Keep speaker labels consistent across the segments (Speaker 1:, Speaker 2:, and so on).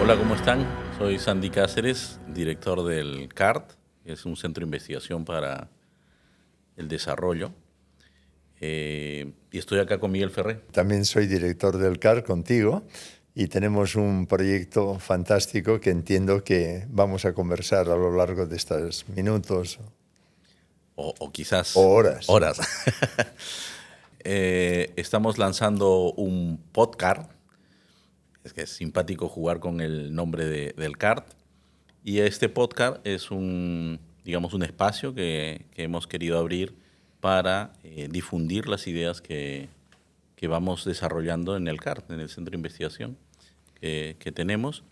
Speaker 1: Hola, ¿cómo están? Soy Sandy Cáceres, director del CART, que es un centro de investigación para el desarrollo. Y estoy acá con Miguel Ferré.
Speaker 2: También soy director del CAR contigo y tenemos un proyecto fantástico que entiendo que vamos a conversar a lo largo de estos minutos
Speaker 1: O quizás
Speaker 2: o horas.
Speaker 1: horas. Estamos lanzando un podcast. Es que es simpático jugar con el nombre del CART. Y este podcast es digamos, un espacio que hemos querido abrir para difundir las ideas que vamos desarrollando en el CART, en el Centro de Investigación que tenemos.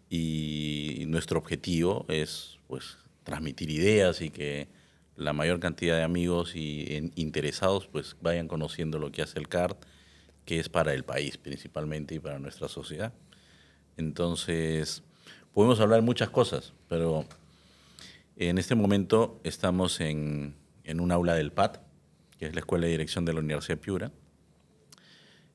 Speaker 1: Y nuestro objetivo es, pues, transmitir ideas y que la mayor cantidad de amigos y interesados pues vayan conociendo lo que hace el CART, que es para el país principalmente y para nuestra sociedad. Entonces, podemos hablar muchas cosas, pero en este momento estamos en un aula del PAD, que es la Escuela de Dirección de la Universidad de Piura,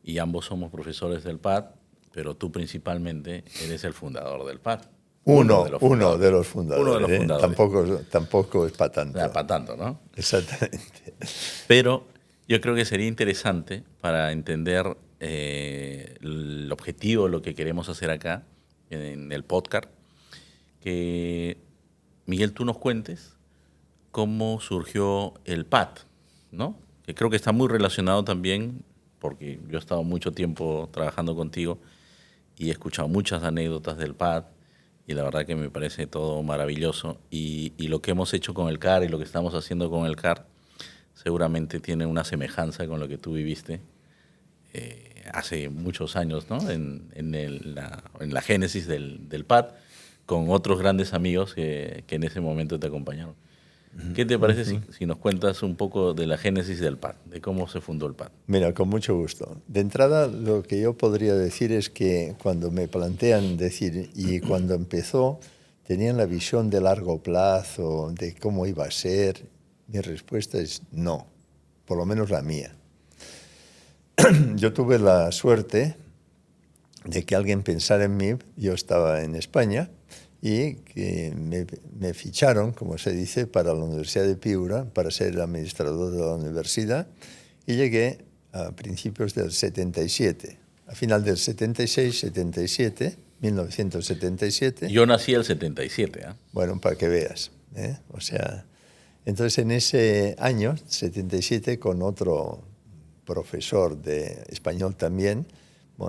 Speaker 1: y ambos somos profesores del PAD, pero tú principalmente eres el fundador del PAD.
Speaker 2: Uno de los fundadores.
Speaker 1: Uno de los fundadores.
Speaker 2: Tampoco es para tanto.
Speaker 1: Para tanto, ¿no?
Speaker 2: Exactamente.
Speaker 1: Pero yo creo que sería interesante para entender el objetivo, lo que queremos hacer acá en el podcast, que Miguel, tú nos cuentes cómo surgió el PAD, ¿no? Que creo que está muy relacionado también, porque yo he estado mucho tiempo trabajando contigo y he escuchado muchas anécdotas del PAD y la verdad que me parece todo maravilloso. Y lo que hemos hecho con el CAR y lo que estamos haciendo con el CAR seguramente tiene una semejanza con lo que tú viviste hace muchos años, ¿no? En la génesis del PAD, con otros grandes amigos que en ese momento te acompañaron. ¿Qué te parece si nos cuentas un poco de la génesis del PAD, de cómo se fundó el PAD?
Speaker 2: Mira, con mucho gusto. De entrada, lo que yo podría decir es que cuando me plantean decir, y cuando empezó, tenían la visión de largo plazo, de cómo iba a ser, mi respuesta es no, por lo menos la mía. Yo tuve la suerte de que alguien pensara en mí. Yo estaba en España y que me ficharon, como se dice, para la Universidad de Piura, para ser administrador de la universidad, y llegué a principios del 77, a final del 76, 77, 1977.
Speaker 1: Yo nací el 77, ¿eh?
Speaker 2: Bueno, para que veas, ¿eh? O sea, entonces en ese año, 77, con otro profesor de español también,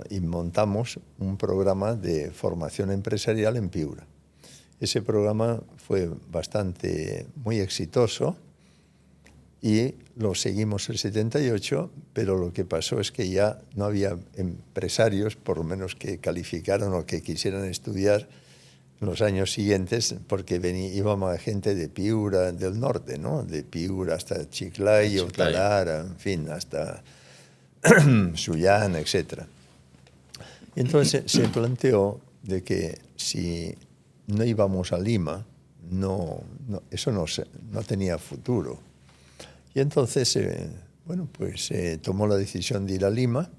Speaker 2: y montamos un programa de formación empresarial en Piura. Ese programa fue muy exitoso y lo seguimos el 78, pero lo que pasó es que ya no había empresarios, por lo menos que calificaran o que quisieran estudiar en los años siguientes, porque íbamos gente de Piura, del norte, ¿no? De Piura hasta Chiclayo, Talara, en fin, hasta Sullana, etc. Y entonces se planteó de que si no íbamos a Lima, eso no tenía futuro. Y entonces, se tomó la decisión de ir a Lima.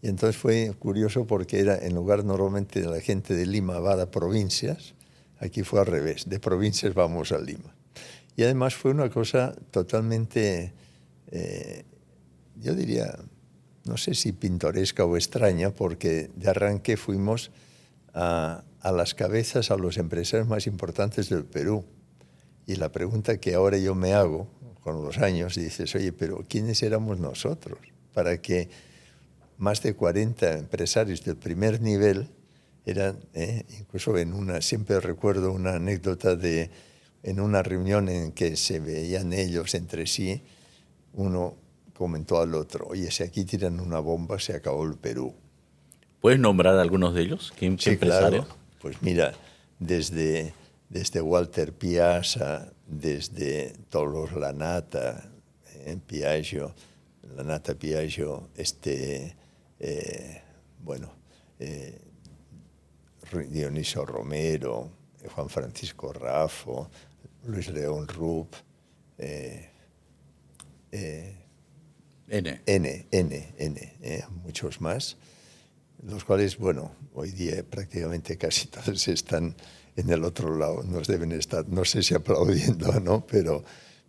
Speaker 2: Y entonces fue curioso porque en lugar normalmente de la gente de Lima va a provincias, aquí fue al revés, de provincias vamos a Lima. Y además fue una cosa totalmente, yo diría, no sé si pintoresca o extraña, porque de arranque fuimos a las cabezas, a los empresarios más importantes del Perú. Y la pregunta que ahora yo me hago con los años, dices, oye, pero ¿quiénes éramos nosotros para que más de 40 empresarios del primer nivel eran, incluso siempre recuerdo una anécdota en una reunión en que se veían ellos entre sí, uno comentó al otro, oye, si aquí tiran una bomba se acabó el Perú.
Speaker 1: ¿Puedes nombrar algunos de ellos? ¿Qué
Speaker 2: Sí,
Speaker 1: empresarios?
Speaker 2: claro. Pues mira, desde Walter Piazza, desde Tolos Lanata, Piaggio, Lanata Piaggio, Dionisio Romero, Juan Francisco Raffo, Luis León Rupp,
Speaker 1: N.
Speaker 2: muchos más. los cuales, bueno, hoy día prácticamente casi todos están en el otro lado, nos deben estar, no sé si aplaudiendo o no, pero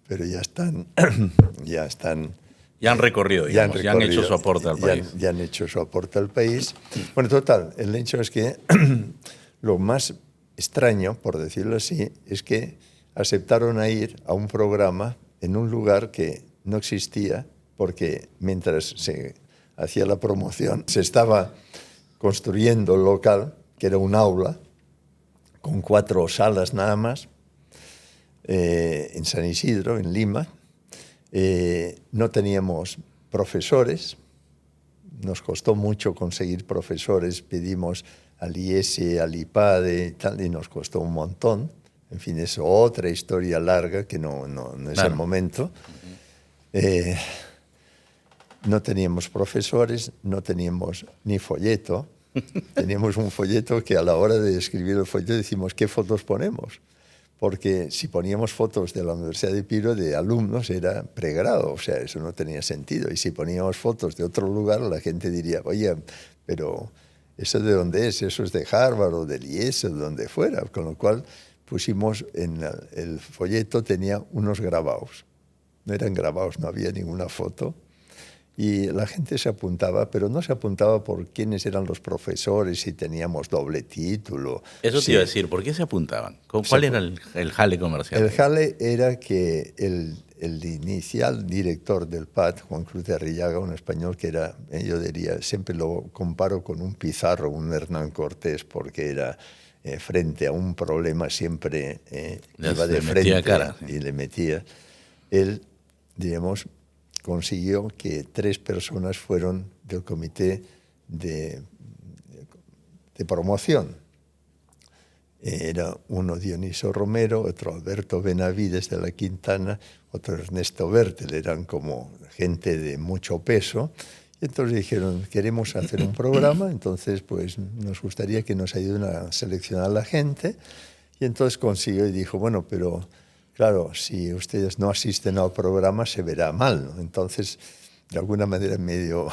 Speaker 2: ya están, ya están.
Speaker 1: Ya han recorrido, digamos, ya han hecho su aporte al país.
Speaker 2: Ya han hecho su aporte al país. Bueno, total, el hecho es que lo más extraño, por decirlo así, es que aceptaron a ir a un programa en un lugar que no existía, porque mientras se hacía la promoción se estaba construyendo el local, que era un aula, con 4 salas nada más, en San Isidro, en Lima. No teníamos profesores, nos costó mucho conseguir profesores, pedimos al IES, al IPADE y tal, y nos costó un montón. En fin, es otra historia larga que no es el momento. No teníamos profesores, no teníamos ni folleto. Teníamos un folleto que a la hora de escribir el folleto decimos, ¿qué fotos ponemos? Porque si poníamos fotos de la Universidad de Piro de alumnos era pregrado, o sea, eso no tenía sentido. Y si poníamos fotos de otro lugar, la gente diría, oye, pero ¿eso de dónde es? Eso es de Harvard o del IES o de donde fuera. Con lo cual pusimos en el folleto, tenía unos grabados. No eran grabados, no había ninguna foto. Y la gente se apuntaba, pero no se apuntaba por quiénes eran los profesores, si teníamos doble título.
Speaker 1: Eso te iba a decir, ¿por qué se apuntaban? ¿Cuál era el jale comercial?
Speaker 2: El jale era que el inicial director del PAD, Juan Cruz de Arrillaga, un español que era, yo diría, siempre lo comparo con un Pizarro, un Hernán Cortés, porque era frente a un problema siempre iba de frente
Speaker 1: cara,
Speaker 2: y le metía. Él, digamos, consiguió que 3 personas fueron del comité de promoción. Era uno Dioniso Romero, otro Alberto Benavides de la Quintana, otro Ernesto Bertel, eran como gente de mucho peso. Y entonces dijeron, queremos hacer un programa, entonces pues nos gustaría que nos ayuden a seleccionar a la gente. Y entonces consiguió y dijo, bueno, pero claro, si ustedes no asisten al programa se verá mal, ¿no? Entonces, de alguna manera medio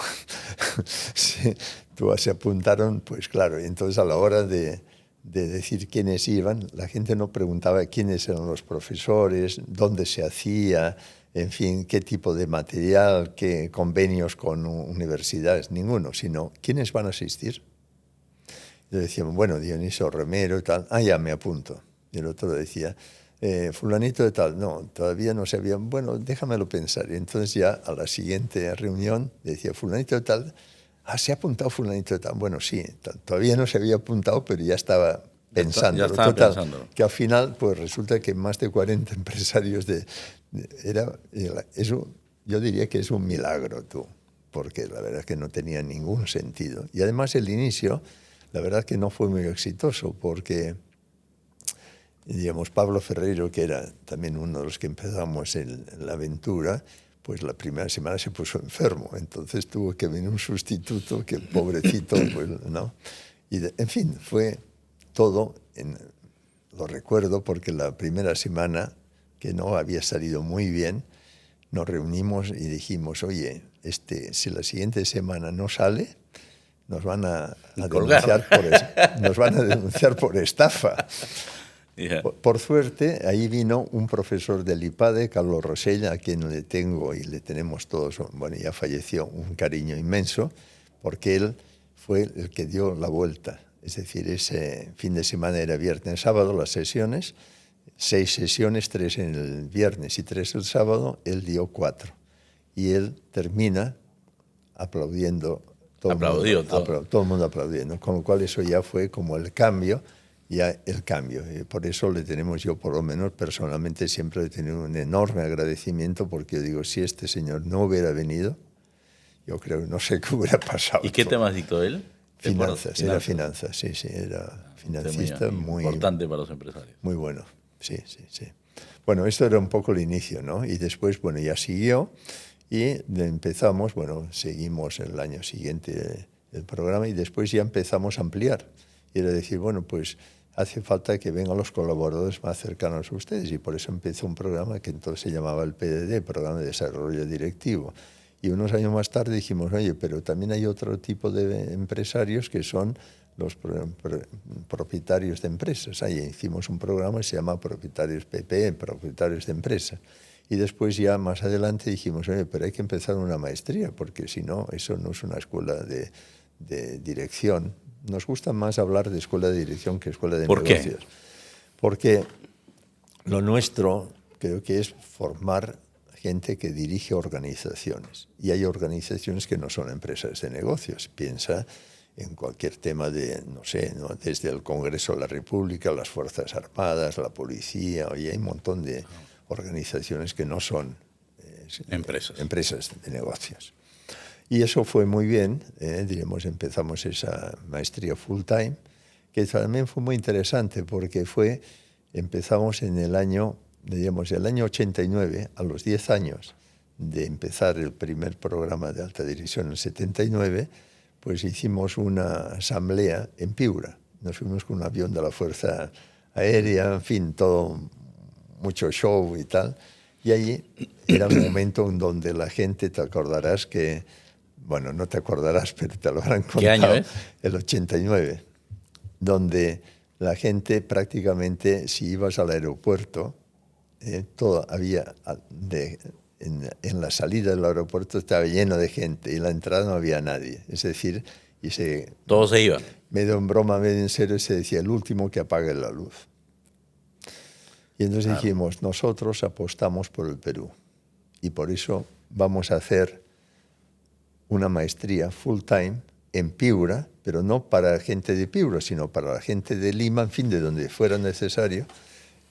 Speaker 2: se apuntaron, pues claro, y entonces a la hora de decir quiénes iban, la gente no preguntaba quiénes eran los profesores, dónde se hacía, en fin, qué tipo de material, qué convenios con universidades, ninguno, sino quiénes van a asistir. Y decíamos, bueno, Dioniso Romero y tal, ya me apunto. Y el otro decía, fulanito de tal, no, todavía no sabía, bueno, déjamelo pensar. Y entonces ya a la siguiente reunión decía, fulanito de tal, se ha apuntado fulanito de tal. Bueno, sí, todavía no se había apuntado, pero ya estaba pensando.
Speaker 1: Ya estaba pensándolo.
Speaker 2: Que al final, pues resulta que más de 40 empresarios yo diría que es un milagro, porque la verdad es que no tenía ningún sentido. Y además el inicio, la verdad que no fue muy exitoso, porque digamos, Pablo Ferreiro, que era también uno de los que empezamos en la aventura, pues la primera semana se puso enfermo, entonces tuvo que venir un sustituto que pobrecito, pues no. Y en fin, fue todo, lo recuerdo porque la primera semana, que no había salido muy bien, nos reunimos y dijimos, oye, si la siguiente semana no sale, nos van a denunciar por estafa.
Speaker 1: Yeah.
Speaker 2: Por suerte, ahí vino un profesor del IPADE, Carlos Rosella, a quien le tengo y le tenemos todos, bueno, ya falleció, un cariño inmenso, porque él fue el que dio la vuelta. Es decir, ese fin de semana era viernes, sábado, las sesiones, 6 sesiones, 3 en el viernes y 3 el sábado, él dio 4. Y él termina aplaudiendo, todo el mundo aplaudiendo, con lo cual eso ya fue como el cambio. Y por eso le tenemos, yo por lo menos personalmente siempre he tenido un enorme agradecimiento, porque yo digo, si este señor no hubiera venido, yo creo, no sé qué hubiera pasado.
Speaker 1: ¿Y qué temas dictó él?
Speaker 2: Finanzas, era finanzas, sí, era financista muy
Speaker 1: importante para los empresarios.
Speaker 2: Muy bueno, sí. Bueno, esto era un poco el inicio, ¿no? Y después, bueno, ya siguió y empezamos, bueno, seguimos el año siguiente el programa y después ya empezamos a ampliar. Y era decir, bueno, pues hace falta que vengan los colaboradores más cercanos a ustedes, y por eso empezó un programa que entonces se llamaba el PDD, Programa de Desarrollo Directivo. Y unos años más tarde dijimos, oye, pero también hay otro tipo de empresarios que son los propietarios de empresas. Ahí hicimos un programa que se llama Propietarios PP, Propietarios de Empresas. Y después ya más adelante dijimos, oye, pero hay que empezar una maestría, porque si no, eso no es una escuela de dirección. Nos gusta más hablar de escuela de dirección que escuela de negocios.
Speaker 1: ¿Por qué?
Speaker 2: Porque lo nuestro creo que es formar gente que dirige organizaciones. Y hay organizaciones que no son empresas de negocios. Piensa en cualquier tema de, no sé, ¿no? Desde el Congreso de la República, las Fuerzas Armadas, la policía, y hay un montón de organizaciones que no son empresas de negocios. Y eso fue muy bien, diremos, empezamos esa maestría full time, que también fue muy interesante porque empezamos en el año 89, a los 10 años de empezar el primer programa de alta dirección en el 79, pues hicimos una asamblea en Piura. Nos fuimos con un avión de la Fuerza Aérea, en fin, todo, mucho show y tal. Y allí era un momento en donde la gente, te acordarás que, bueno, no te acordarás, pero te lo habrán contado.
Speaker 1: ¿Qué año es?
Speaker 2: El 89, donde la gente prácticamente, si ibas al aeropuerto, todo había, en la salida del aeropuerto estaba lleno de gente y en la entrada no había nadie. Es decir,
Speaker 1: todos se iban.
Speaker 2: Medio en broma, medio en serio, se decía el último que apague la luz. Y entonces dijimos, nosotros apostamos por el Perú y por eso vamos a hacer una maestría full time en Piura, pero no para la gente de Piura, sino para la gente de Lima, en fin, de donde fuera necesario,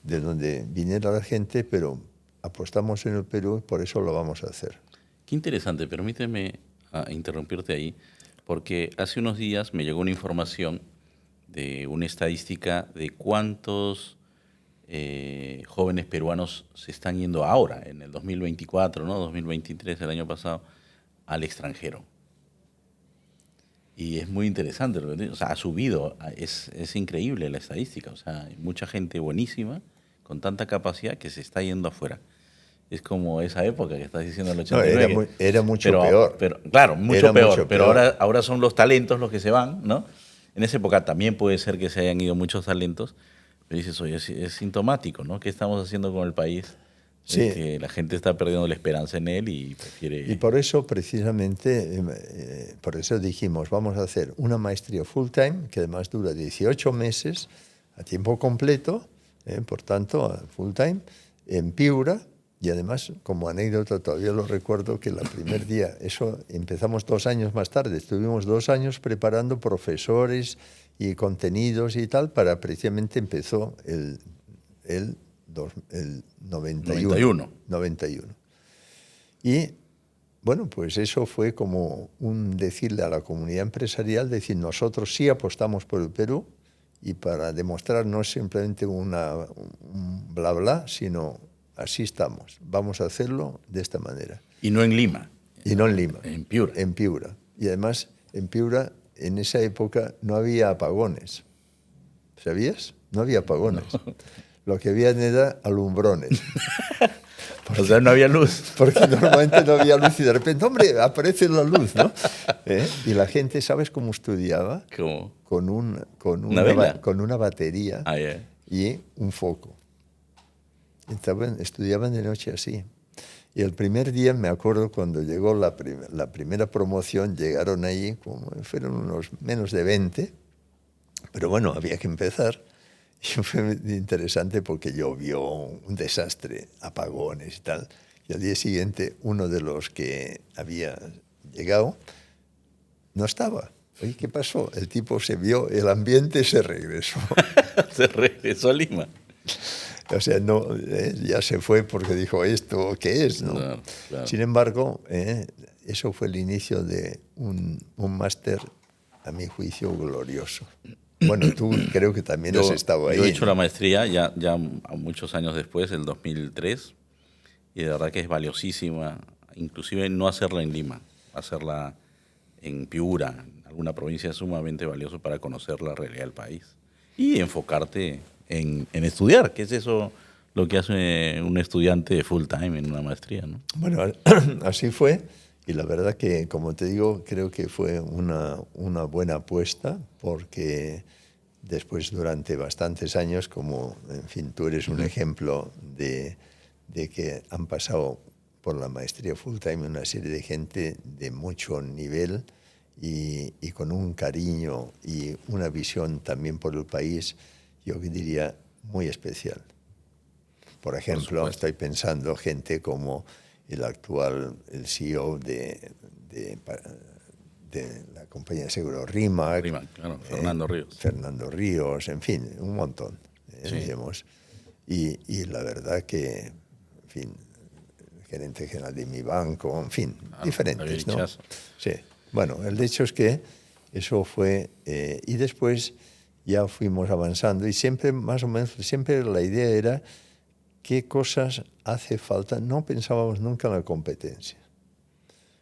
Speaker 2: de donde viniera la gente, pero apostamos en el Perú y por eso lo vamos a hacer.
Speaker 1: Qué interesante, permíteme interrumpirte ahí, porque hace unos días me llegó una información de una estadística de cuántos jóvenes peruanos se están yendo ahora, en el 2024, ¿no? 2023, el año pasado, al extranjero. Y es muy interesante, o sea, ha subido, es increíble la estadística, o sea, hay mucha gente buenísima, con tanta capacidad que se está yendo afuera. Es como esa época que estás diciendo el 89.
Speaker 2: No, era mucho peor.
Speaker 1: Claro, mucho peor, pero ahora son los talentos los que se van, ¿no? En esa época también puede ser que se hayan ido muchos talentos, pero dices, oye, es sintomático, ¿no? ¿Qué estamos haciendo con el país?
Speaker 2: Sí.
Speaker 1: Es que la gente está perdiendo la esperanza en él y prefiere...
Speaker 2: Y por eso, precisamente, por eso dijimos, vamos a hacer una maestría full time, que además dura 18 meses, a tiempo completo, por tanto, full time, en Piura. Y además, como anécdota, todavía lo recuerdo que el primer día, eso empezamos 2 años más tarde, estuvimos 2 años preparando profesores y contenidos y tal, para precisamente empezó el 91. Y bueno, pues eso fue como un decirle a la comunidad empresarial, decir, nosotros sí apostamos por el Perú y para demostrar no es simplemente un bla bla, sino así estamos, vamos a hacerlo de esta manera.
Speaker 1: Y no en Lima.
Speaker 2: Y no en Lima.
Speaker 1: En Piura.
Speaker 2: En Piura. Y además, en Piura, en esa época, no había apagones. ¿Sabías? No había apagones. No. Lo que había era alumbrones.
Speaker 1: O sea, no había luz.
Speaker 2: Porque normalmente no había luz y de repente, hombre, aparece la luz, ¿no? Y la gente, ¿sabes cómo estudiaba?
Speaker 1: ¿Cómo?
Speaker 2: Con una batería y un foco. Estudiaban de noche así. Y el primer día, me acuerdo, cuando llegó la primera promoción, llegaron allí, fueron unos menos de 20, pero bueno, había que empezar. Y fue interesante porque llovió, un desastre, apagones y tal. Y al día siguiente, uno de los que había llegado no estaba. Oye, ¿qué pasó? El tipo se vio, el ambiente se regresó.
Speaker 1: Se regresó a Lima.
Speaker 2: O sea, no, ya se fue porque dijo, ¿esto qué es? ¿No? Claro. Sin embargo, eso fue el inicio de un máster, a mi juicio, glorioso. Bueno, tú creo que también has estado ahí.
Speaker 1: Yo he hecho la maestría ya muchos años después, el 2003, y de verdad que es valiosísima, inclusive no hacerla en Lima, hacerla en Piura, en alguna provincia, es sumamente valioso para conocer la realidad del país y enfocarte en estudiar, que es eso lo que hace un estudiante full time en una maestría, ¿no?
Speaker 2: Bueno, así fue, Y la verdad que, como te digo, creo que fue una buena apuesta porque después durante bastantes años, como, en fin, tú eres un ejemplo de que han pasado por la maestría full time una serie de gente de mucho nivel y con un cariño y una visión también por el país, yo diría, muy especial. Por ejemplo, estoy pensando gente como el CEO de la compañía de seguro Rimac,
Speaker 1: Claro, Fernando Ríos.
Speaker 2: Fernando Ríos, en fin, un montón,
Speaker 1: Sí.
Speaker 2: digamos. Y la verdad que, en fin, el gerente general de mi banco, en fin, diferentes, ¿no? Sí. Bueno, el hecho es que eso fue, y después ya fuimos avanzando y siempre, más o menos, siempre la idea era qué cosas hace falta. No pensábamos nunca en la competencia,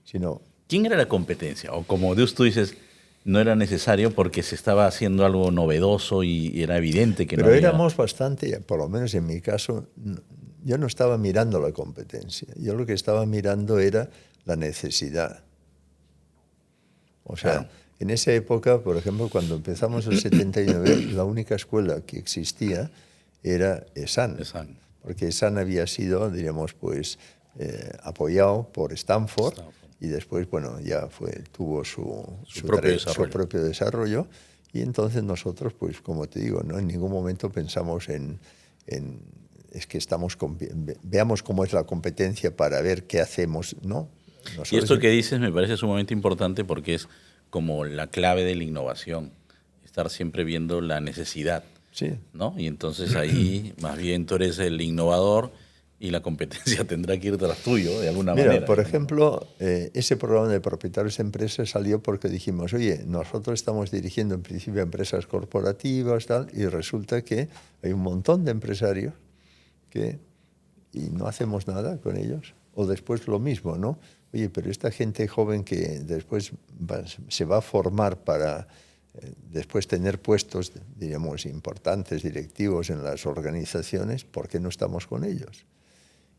Speaker 2: sino...
Speaker 1: ¿Quién era la competencia? O como Dios tú dices, no era necesario porque se estaba haciendo algo novedoso y era evidente que
Speaker 2: Pero
Speaker 1: no había...
Speaker 2: éramos bastante, por lo menos en mi caso, yo no estaba mirando la competencia. Yo lo que estaba mirando era la necesidad. O sea,
Speaker 1: Claro.
Speaker 2: en esa época, por ejemplo, cuando empezamos el 79, la única escuela que existía era ESAN. Porque ESAN había sido, diríamos, pues, apoyado por Stanford. Y después, bueno, ya tuvo su propio desarrollo. Y entonces nosotros, pues como te digo, ¿no? En ningún momento pensamos es que veamos cómo es la competencia para ver qué hacemos, ¿no?
Speaker 1: Nosotros, y esto que dices me parece sumamente importante porque es como la clave de la innovación, estar siempre viendo la necesidad,
Speaker 2: sí,
Speaker 1: ¿no? Y entonces ahí más bien tú eres el innovador y la competencia tendrá que ir tras tuyo de alguna manera.
Speaker 2: Por ejemplo, ese programa de propietarios de empresas salió porque dijimos, oye, nosotros estamos dirigiendo en principio a empresas corporativas, tal, y resulta que hay un montón de empresarios y no hacemos nada con ellos. O después lo mismo, ¿no? Oye, pero esta gente joven que después se va a formar para después tener puestos, diríamos, importantes, directivos en las organizaciones, ¿por qué no estamos con ellos?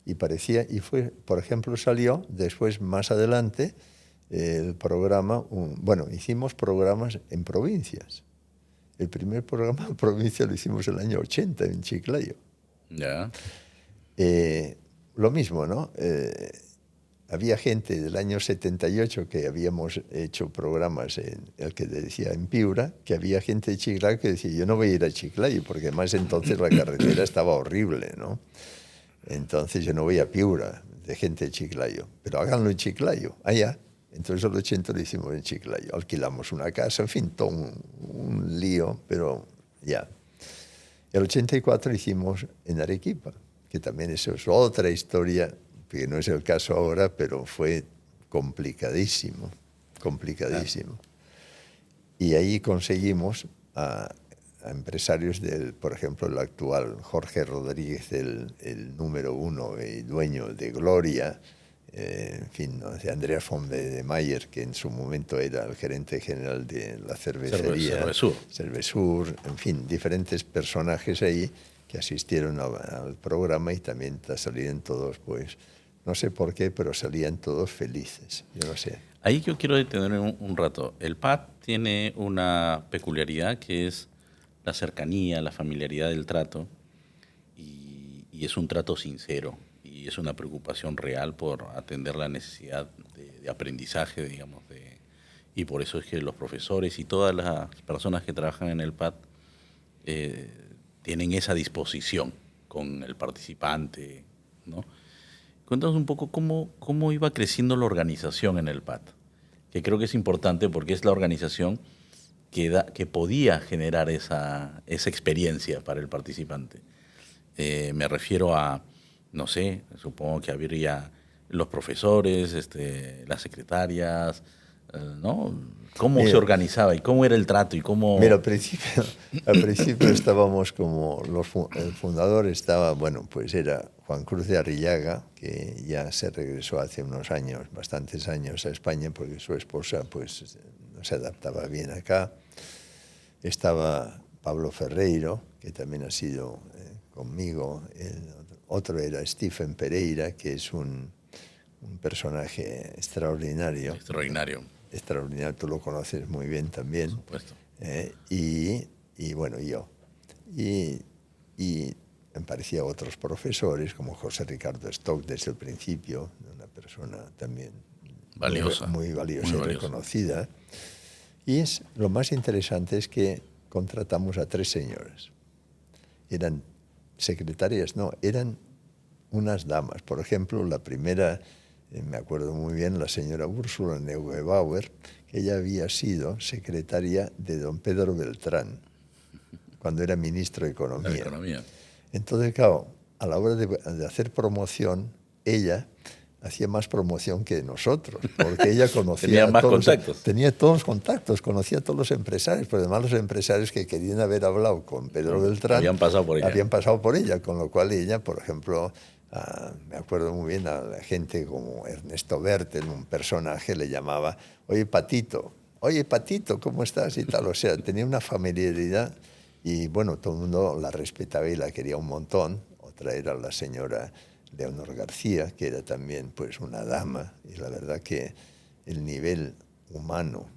Speaker 2: Y fue, por ejemplo, salió después, más adelante, el programa, hicimos programas en provincias. El primer programa en provincia lo hicimos el año 80 en Chiclayo.
Speaker 1: Ya.
Speaker 2: Lo mismo, ¿no? Había gente del año 78 que habíamos hecho programas el que decía en Piura, que había gente de Chiclayo que decía, yo no voy a ir a Chiclayo, porque además entonces la carretera estaba horrible, ¿no? Entonces yo no voy a Piura, de gente de Chiclayo, pero háganlo en Chiclayo, allá. Entonces el 80 lo hicimos en Chiclayo, alquilamos una casa, en fin, todo un lío, pero ya. El 84 hicimos en Arequipa, que también eso es otra historia, que no es el caso ahora, pero fue complicadísimo. Y ahí conseguimos a empresarios por ejemplo, el actual Jorge Rodríguez, el número 1 y dueño de Gloria, en fin, ¿no? De Andreas von de Mayer, que en su momento era el gerente general de la cervecería Cervesur, en fin, diferentes personajes ahí que asistieron al programa y también salían todos, pues, no sé por qué, pero salían todos felices, yo no sé.
Speaker 1: Ahí yo quiero detenerme un rato. El PAD tiene una peculiaridad que es la cercanía, la familiaridad del trato, y es un trato sincero, y es una preocupación real por atender la necesidad de aprendizaje, digamos, y por eso es que los profesores y todas las personas que trabajan en el PAD tienen esa disposición con el participante, ¿no? Cuéntanos un poco cómo iba creciendo la organización en el PAD, que creo que es importante porque es la organización que podía generar esa experiencia para el participante. Me refiero a, no sé, supongo que habría los profesores, las secretarias, ¿no? ¿Cómo se organizaba y cómo era el trato y cómo...?
Speaker 2: Mira, al principio estábamos como el fundador estaba, pues era Juan Cruz de Arrillaga, que ya se regresó hace unos años, bastantes años a España, porque su esposa pues no se adaptaba bien acá. Estaba Pablo Ferreiro, que también ha sido conmigo. El otro era Stephen Pereira, que es un un personaje extraordinario.
Speaker 1: Extraordinario.
Speaker 2: Extraordinario, tú lo conoces muy bien también.
Speaker 1: Por supuesto.
Speaker 2: Y bueno, yo. Y me parecía otros profesores, como José Ricardo Stock desde el principio, una persona también
Speaker 1: Valiosa.
Speaker 2: muy valiosa
Speaker 1: Muy
Speaker 2: y
Speaker 1: valiosa.
Speaker 2: reconocida. Y lo más interesante es que contratamos a 3 señoras. Eran secretarias, no, eran unas damas. Por ejemplo, la primera, me acuerdo muy bien, la señora Úrsula Neugebauer, que ella había sido secretaria de don Pedro Beltrán, cuando era ministro de Economía.
Speaker 1: La economía.
Speaker 2: Entonces, claro, a la hora de hacer promoción, ella hacía más promoción que nosotros, porque ella conocía
Speaker 1: Tenía más
Speaker 2: todos
Speaker 1: contactos.
Speaker 2: tenía todos los contactos, conocía a todos los empresarios, pero además los empresarios que querían haber hablado con Pedro Beltrán
Speaker 1: Habían pasado por ella.
Speaker 2: habían pasado por ella, con lo cual ella, por ejemplo, me acuerdo muy bien a la gente como Ernesto Bertel, un personaje, le llamaba, oye Patito, ¿cómo estás? Y tal, o sea, tenía una familiaridad y bueno, todo el mundo la respetaba y la quería un montón. Otra era la señora Leonor García, que era también pues una dama, y la verdad que el nivel humano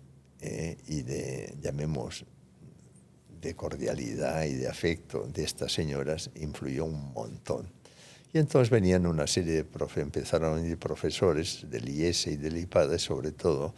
Speaker 2: y de, llamemos, de cordialidad y de afecto de estas señoras influyó un montón. Y entonces venían una serie de empezaron a venir profesores del IES y del IPADE, sobre todo,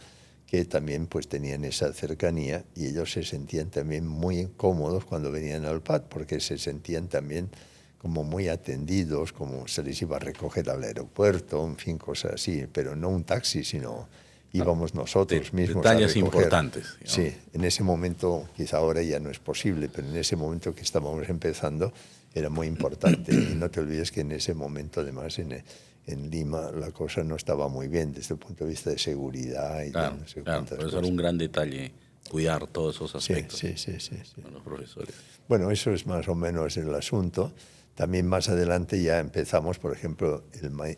Speaker 2: que también pues tenían esa cercanía y ellos se sentían también muy cómodos cuando venían al PAD, porque se sentían también como muy atendidos, como se les iba a recoger al aeropuerto, en fin, cosas así, pero no un taxi, sino íbamos nosotros mismos a
Speaker 1: Detalles
Speaker 2: recoger.
Speaker 1: importantes. Digamos.
Speaker 2: Sí, en ese momento, quizá ahora ya no es posible, pero en ese momento que estábamos empezando era muy importante. Y no te olvides que en ese momento, además, en Lima la cosa no estaba muy bien desde el punto de vista de seguridad y
Speaker 1: Claro,
Speaker 2: de no sé
Speaker 1: claro,
Speaker 2: cuántas
Speaker 1: por eso
Speaker 2: cosas.
Speaker 1: era un gran detalle cuidar todos esos
Speaker 2: Sí,
Speaker 1: aspectos
Speaker 2: sí.
Speaker 1: con los profesores.
Speaker 2: Bueno, eso es más o menos el asunto. También más adelante ya empezamos, por ejemplo,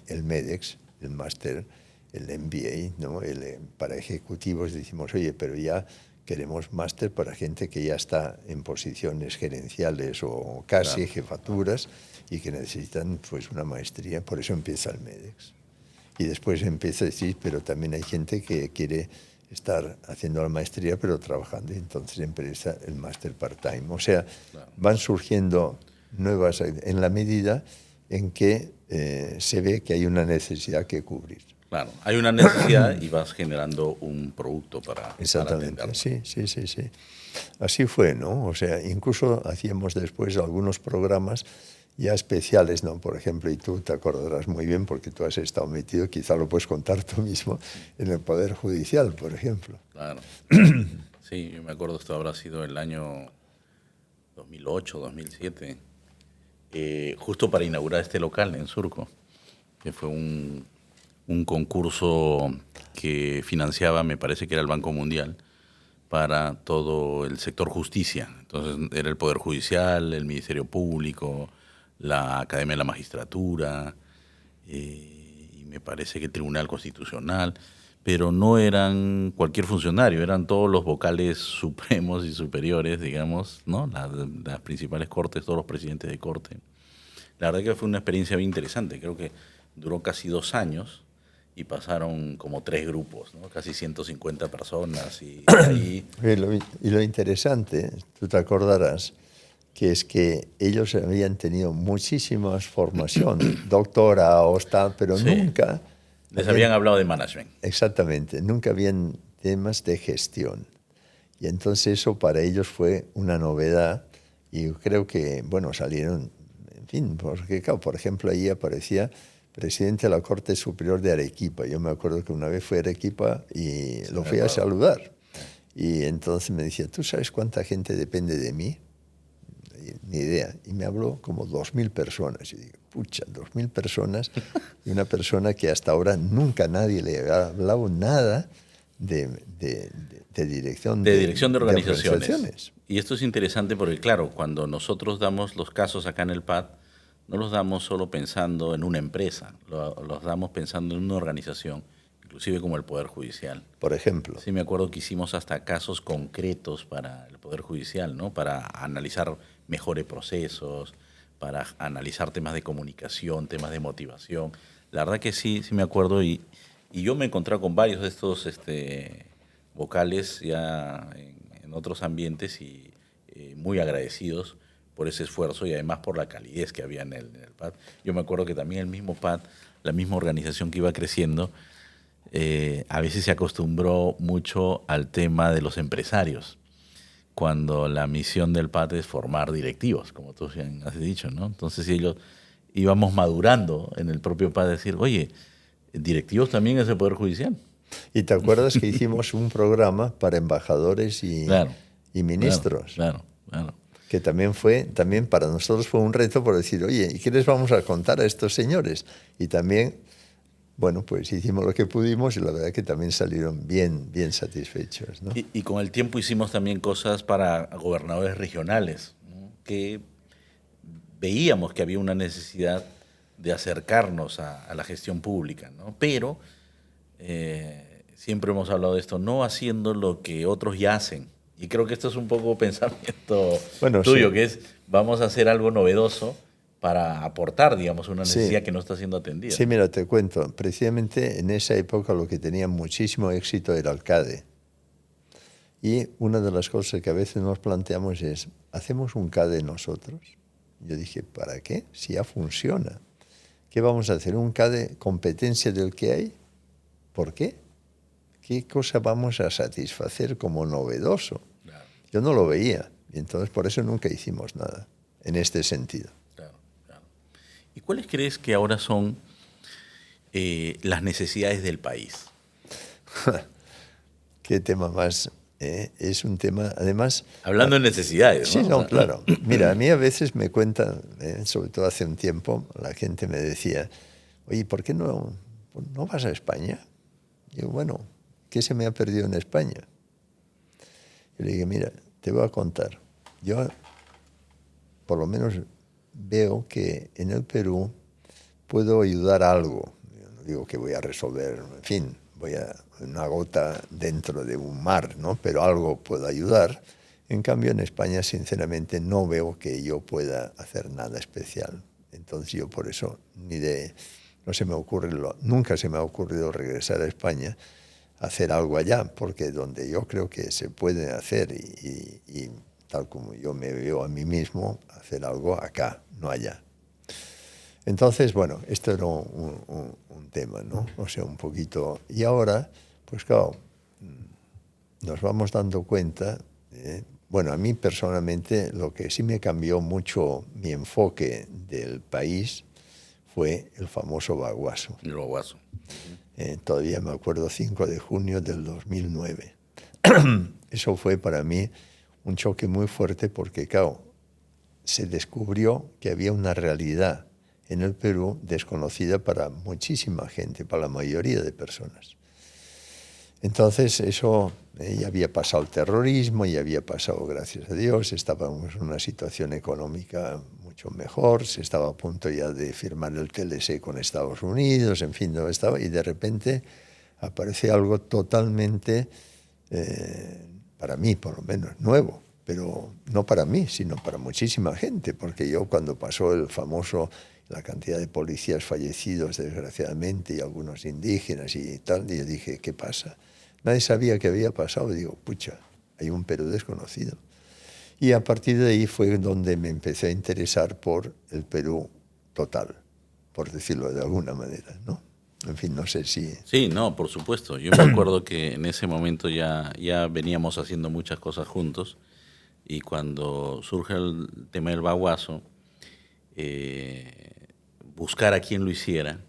Speaker 2: el MEDEX, el máster, el MBA, ¿no? Para ejecutivos decimos, oye, pero ya queremos máster para gente que ya está en posiciones gerenciales o casi
Speaker 1: Claro.
Speaker 2: jefaturas y que necesitan pues una maestría, por eso empieza el MEDEX. Y después empieza a decir, pero también hay gente que quiere estar haciendo la maestría pero trabajando, y entonces empieza el máster part-time. O sea,
Speaker 1: Claro.
Speaker 2: van surgiendo nuevas en la medida en que se ve que hay una necesidad que cubrir.
Speaker 1: Claro, hay una necesidad y vas generando un producto para
Speaker 2: Exactamente,
Speaker 1: atenderlo.
Speaker 2: sí. Así fue, ¿no? O sea, incluso hacíamos después algunos programas ya especiales, ¿no? Por ejemplo, y tú te acordarás muy bien porque tú has estado metido, quizá lo puedes contar tú mismo, en el Poder Judicial, por ejemplo.
Speaker 1: Claro. Sí, yo me acuerdo, esto habrá sido el año 2008, 2007, justo para inaugurar este local en Surco, que fue un concurso que financiaba, me parece que era el Banco Mundial, para todo el sector justicia. Entonces era el Poder Judicial, el Ministerio Público, la Academia de la Magistratura, y me parece que el Tribunal Constitucional, pero no eran cualquier funcionario, eran todos los vocales supremos y superiores, digamos, ¿no? Las principales cortes, todos los presidentes de corte. La verdad que fue una experiencia bien interesante, creo que duró casi 2 años y pasaron como 3 grupos, ¿no? Casi 150 personas y ahí...
Speaker 2: Y lo interesante, tú te acordarás, que es que ellos habían tenido muchísimas formación, doctorados, tal, pero
Speaker 1: Sí.
Speaker 2: nunca...
Speaker 1: Les habían hablado de management.
Speaker 2: Exactamente, nunca habían temas de gestión. Y entonces eso para ellos fue una novedad y creo que, bueno, salieron, en fin, porque claro, por ejemplo, ahí aparecía presidente de la Corte Superior de Arequipa. Yo me acuerdo que una vez fui a Arequipa y lo fui a saludar. Y entonces me decía, ¿tú sabes cuánta gente depende de mí? Ni idea. Y me habló como 2.000 personas. Y digo, pucha, 2.000 personas y una persona que hasta ahora nunca nadie le había hablado nada de dirección
Speaker 1: de dirección de organizaciones.
Speaker 2: organizaciones.
Speaker 1: Y esto es interesante porque, claro, cuando nosotros damos los casos acá en el PAD, no los damos solo pensando en una empresa, los damos pensando en una organización, inclusive como el Poder Judicial.
Speaker 2: Por ejemplo.
Speaker 1: Sí, me acuerdo que hicimos hasta casos concretos para el Poder Judicial, ¿no? Para analizar mejores procesos, para analizar temas de comunicación, temas de motivación. La verdad que sí, sí me acuerdo y yo me he encontrado con varios de estos vocales ya en otros ambientes y muy agradecidos por ese esfuerzo y además por la calidez que había en el PAD. Yo me acuerdo que también el mismo PAD, la misma organización que iba creciendo, a veces se acostumbró mucho al tema de los empresarios, cuando la misión del PAD es formar directivos, como tú has dicho, ¿no? Entonces ellos íbamos madurando en el propio PAD, decir, oye, directivos también es el Poder Judicial.
Speaker 2: Y te acuerdas que hicimos un programa para embajadores
Speaker 1: Claro,
Speaker 2: y ministros,
Speaker 1: claro.
Speaker 2: que también para nosotros fue un reto por decir, oye, ¿y qué les vamos a contar a estos señores? Y también, bueno, pues hicimos lo que pudimos y la verdad que también salieron bien satisfechos, ¿no?
Speaker 1: Y con el tiempo hicimos también cosas para gobernadores regionales, ¿no? Que veíamos que había una necesidad de acercarnos a la gestión pública, ¿no? Pero siempre hemos hablado de esto, no haciendo lo que otros ya hacen. Y creo que esto es un poco pensamiento tuyo,
Speaker 2: sí.
Speaker 1: que es vamos a hacer algo novedoso para aportar, digamos, una necesidad que no está siendo atendida.
Speaker 2: Sí, mira, te cuento. Precisamente en esa época lo que tenía muchísimo éxito era el CADE. Y una de las cosas que a veces nos planteamos es, ¿hacemos un CADE nosotros? Yo dije, ¿para qué? Si ya funciona. ¿Qué vamos a hacer? ¿Un CADE competencia del que hay? ¿Por qué? ¿Qué cosa vamos a satisfacer como novedoso?
Speaker 1: Claro.
Speaker 2: Yo no lo veía. Y entonces por eso nunca hicimos nada en este sentido.
Speaker 1: Claro. ¿Y cuáles crees que ahora son las necesidades del país?
Speaker 2: Qué tema más. Es un tema, además...
Speaker 1: Hablando de necesidades, ¿no?
Speaker 2: Sí, no, claro. Mira, a mí a veces me cuentan, sobre todo hace un tiempo, la gente me decía, oye, ¿por qué no vas a España? Y yo, bueno, ¿qué se me ha perdido en España? Yo le dije, mira, te voy a contar. Yo, por lo menos, veo que en el Perú puedo ayudar a algo. Yo no digo que voy a resolver, en fin, voy a una gota dentro de un mar, ¿no? Pero algo puedo ayudar. En cambio, en España, sinceramente, no veo que yo pueda hacer nada especial. Entonces, yo por eso nunca se me ha ocurrido regresar a España a hacer algo allá, porque donde yo creo que se puede hacer y tal como yo me veo a mí mismo, hacer algo acá, no allá. Entonces, bueno, esto era un tema, ¿no? O sea, un poquito... Y ahora, pues claro, nos vamos dando cuenta... Bueno, a mí personalmente lo que sí me cambió mucho mi enfoque del país fue el famoso baguazo.
Speaker 1: El baguazo.
Speaker 2: Todavía me acuerdo, 5 de junio del 2009. Eso fue para mí un choque muy fuerte porque, claro, se descubrió que había una realidad en el Perú desconocida para muchísima gente, para la mayoría de personas. Entonces eso, ya había pasado el terrorismo, ya había pasado, gracias a Dios, estábamos en una situación económica mucho mejor, se estaba a punto ya de firmar el TLC con Estados Unidos, en fin, no estaba, y de repente aparece algo totalmente, para mí por lo menos, nuevo, pero no para mí, sino para muchísima gente, porque yo cuando pasó la cantidad de policías fallecidos, desgraciadamente, y algunos indígenas y tal, y yo dije, ¿qué pasa? Nadie sabía qué había pasado. Y digo, pucha, hay un Perú desconocido. Y a partir de ahí fue donde me empecé a interesar por el Perú total, por decirlo de alguna manera, ¿no? En fin, no sé si...
Speaker 1: Sí, no, por supuesto. Yo me acuerdo que en ese momento ya veníamos haciendo muchas cosas juntos y cuando surge el tema del baguazo, buscar a quien lo hiciera,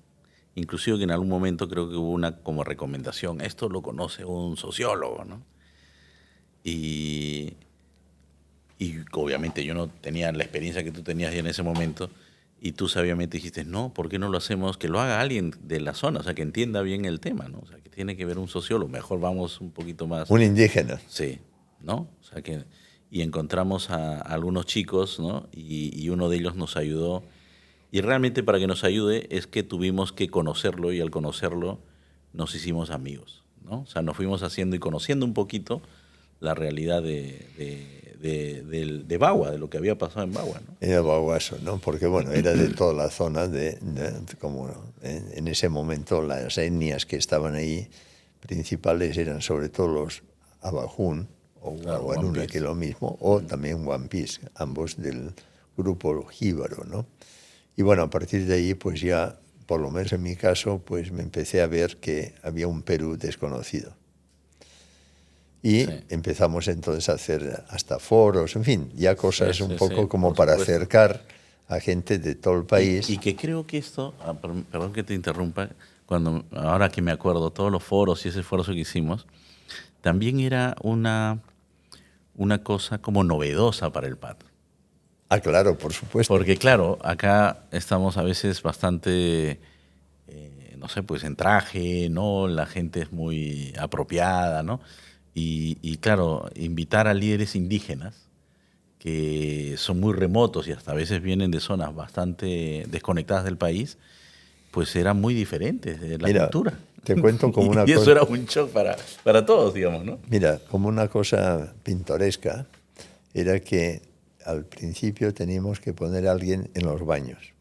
Speaker 1: inclusive que en algún momento creo que hubo una como recomendación, esto lo conoce un sociólogo, ¿no? Y obviamente yo no tenía la experiencia que tú tenías ya en ese momento y tú sabiamente dijiste, no, ¿por qué no lo hacemos? Que lo haga alguien de la zona, o sea, que entienda bien el tema, ¿no? O sea, que tiene que ver un sociólogo, mejor vamos un poquito más...
Speaker 2: Un indígena.
Speaker 1: Sí, ¿no? O sea, y encontramos a algunos chicos, ¿no? Y uno de ellos nos ayudó. Y realmente para que nos ayude es que tuvimos que conocerlo y al conocerlo nos hicimos amigos, ¿no? O sea, nos fuimos haciendo y conociendo un poquito la realidad de de Bagua, de lo que había pasado en Bagua, ¿no?
Speaker 2: Era Baguaso, ¿no? Porque, bueno, era de toda la zona, como en ese momento las etnias que estaban ahí principales eran sobre todo los Abajún o
Speaker 1: Claro,
Speaker 2: Guaruna, que es lo mismo, o también Wampis, ambos del grupo jíbaro, ¿no? Y bueno, a partir de ahí, pues ya, por lo menos en mi caso, pues me empecé a ver que había un Perú desconocido. Y empezamos entonces a hacer hasta foros, en fin, ya cosas un poco como para acercar a gente de todo el país.
Speaker 1: Y que creo que esto, perdón que te interrumpa, ahora que me acuerdo, todos los foros y ese esfuerzo que hicimos, también era una cosa como novedosa para el PAT.
Speaker 2: Ah, claro, por supuesto.
Speaker 1: Porque claro, acá estamos a veces bastante, no sé, pues en traje, ¿no? La gente es muy apropiada, ¿no? Y claro, invitar a líderes indígenas que son muy remotos y hasta a veces vienen de zonas bastante desconectadas del país, pues era muy diferente de la cultura.
Speaker 2: Te cuento como una cosa...
Speaker 1: Y eso era un shock para todos, digamos, ¿no?
Speaker 2: Mira, como una cosa pintoresca, era que al principio teníamos que poner a alguien en los baños.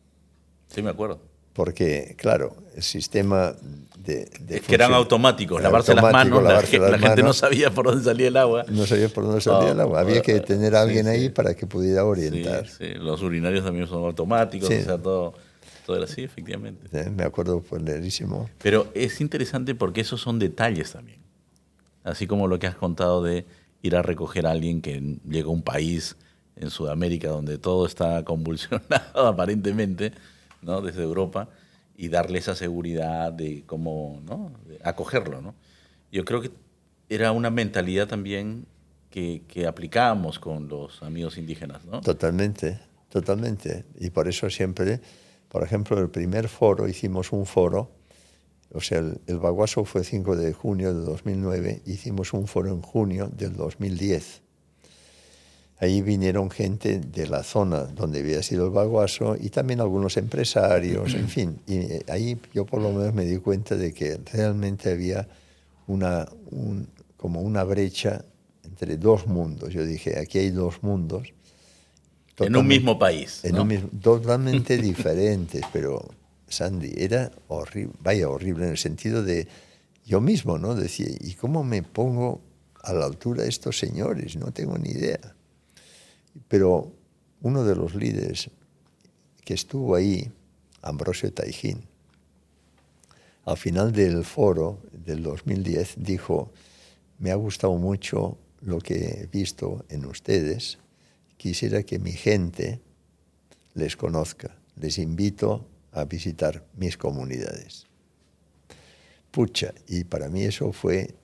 Speaker 1: Sí, me acuerdo.
Speaker 2: Porque, claro, el sistema de
Speaker 1: que eran automáticos, lavarse las manos, la gente no sabía por dónde salía el agua.
Speaker 2: No sabía por dónde salía el agua. Había que tener a alguien ahí para que pudiera orientar.
Speaker 1: Sí. Los urinarios también son automáticos, o sea, todo era así, efectivamente.
Speaker 2: Me acuerdo clarísimo.
Speaker 1: Pero es interesante porque esos son detalles también. Así como lo que has contado de ir a recoger a alguien que llega a un país en Sudamérica donde todo está convulsionado aparentemente, ¿no? Desde Europa, y darle esa seguridad de cómo, ¿no? De acogerlo, ¿no? Yo creo que era una mentalidad también que aplicábamos con los amigos indígenas, ¿no?
Speaker 2: Totalmente. Y por eso siempre, por ejemplo, el primer foro, hicimos un foro, o sea, el Baguaso fue 5 de junio de 2009, hicimos un foro en junio del 2010. Ahí vinieron gente de la zona donde había sido el Baguaso y también algunos empresarios, en fin. Y ahí yo por lo menos me di cuenta de que realmente había como una brecha entre dos mundos. Yo dije, aquí hay dos mundos.
Speaker 1: En un mismo país, ¿no?
Speaker 2: Totalmente diferentes, pero Sandy, era horrible, horrible en el sentido de yo mismo, ¿no? Decía, ¿y cómo me pongo a la altura de estos señores? No tengo ni idea. Pero uno de los líderes que estuvo ahí, Ambrosio Taijín, al final del foro del 2010 dijo, me ha gustado mucho lo que he visto en ustedes, quisiera que mi gente les conozca, les invito a visitar mis comunidades. Pucha, y para mí eso fue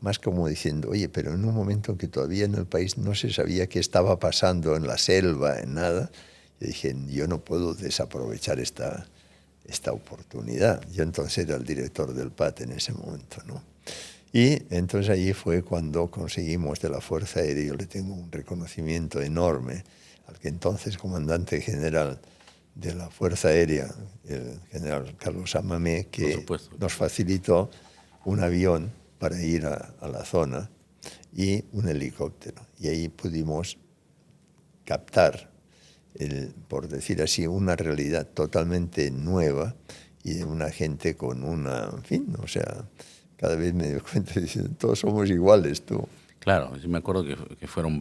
Speaker 2: más como diciendo, oye, pero en un momento en que todavía en el país no se sabía qué estaba pasando en la selva, en nada, yo dije, yo no puedo desaprovechar esta oportunidad. Yo entonces era el director del PAT en ese momento, ¿no? Y entonces allí fue cuando conseguimos de la Fuerza Aérea, yo le tengo un reconocimiento enorme al que entonces comandante general de la Fuerza Aérea, el general Carlos Amamé, que nos facilitó un avión para ir a la zona y un helicóptero. Y ahí pudimos captar, por decir así, una realidad totalmente nueva y de una gente con en fin, o sea, cada vez me doy cuenta diciendo, todos somos iguales, tú.
Speaker 1: Claro, yo me acuerdo que fueron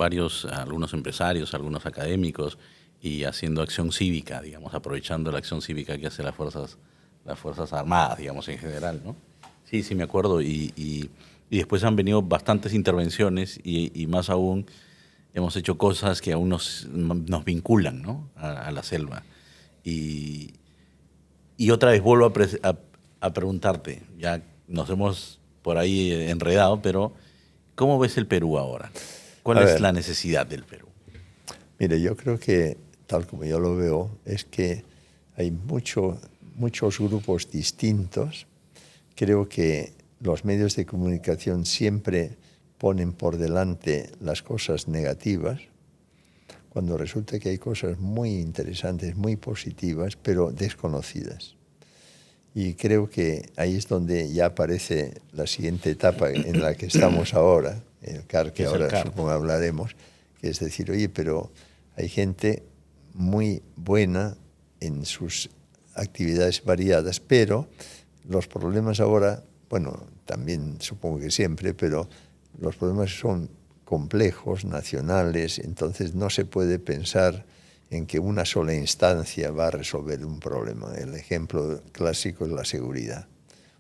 Speaker 1: algunos empresarios, algunos académicos, y haciendo acción cívica, digamos, aprovechando la acción cívica que hacen las Fuerzas Armadas, digamos, en general, ¿no? Sí, me acuerdo, y después han venido bastantes intervenciones y más aún hemos hecho cosas que aún nos vinculan, ¿no? a la selva. Y otra vez vuelvo a preguntarte, ya nos hemos por ahí enredado, pero ¿cómo ves el Perú ahora? ¿Cuál es la necesidad del Perú?
Speaker 2: Mire, yo creo que, tal como yo lo veo, es que hay muchos grupos distintos. Creo que los medios de comunicación siempre ponen por delante las cosas negativas, cuando resulta que hay cosas muy interesantes, muy positivas, pero desconocidas. Y creo que ahí es donde ya aparece la siguiente etapa en la que estamos ahora, el CAR, que
Speaker 1: es
Speaker 2: ahora
Speaker 1: el CAR?
Speaker 2: supongo hablaremos, que es decir, oye, pero hay gente muy buena en sus actividades variadas, pero los problemas ahora, bueno, también supongo que siempre, pero los problemas son complejos, nacionales, entonces no se puede pensar en que una sola instancia va a resolver un problema. El ejemplo clásico es la seguridad.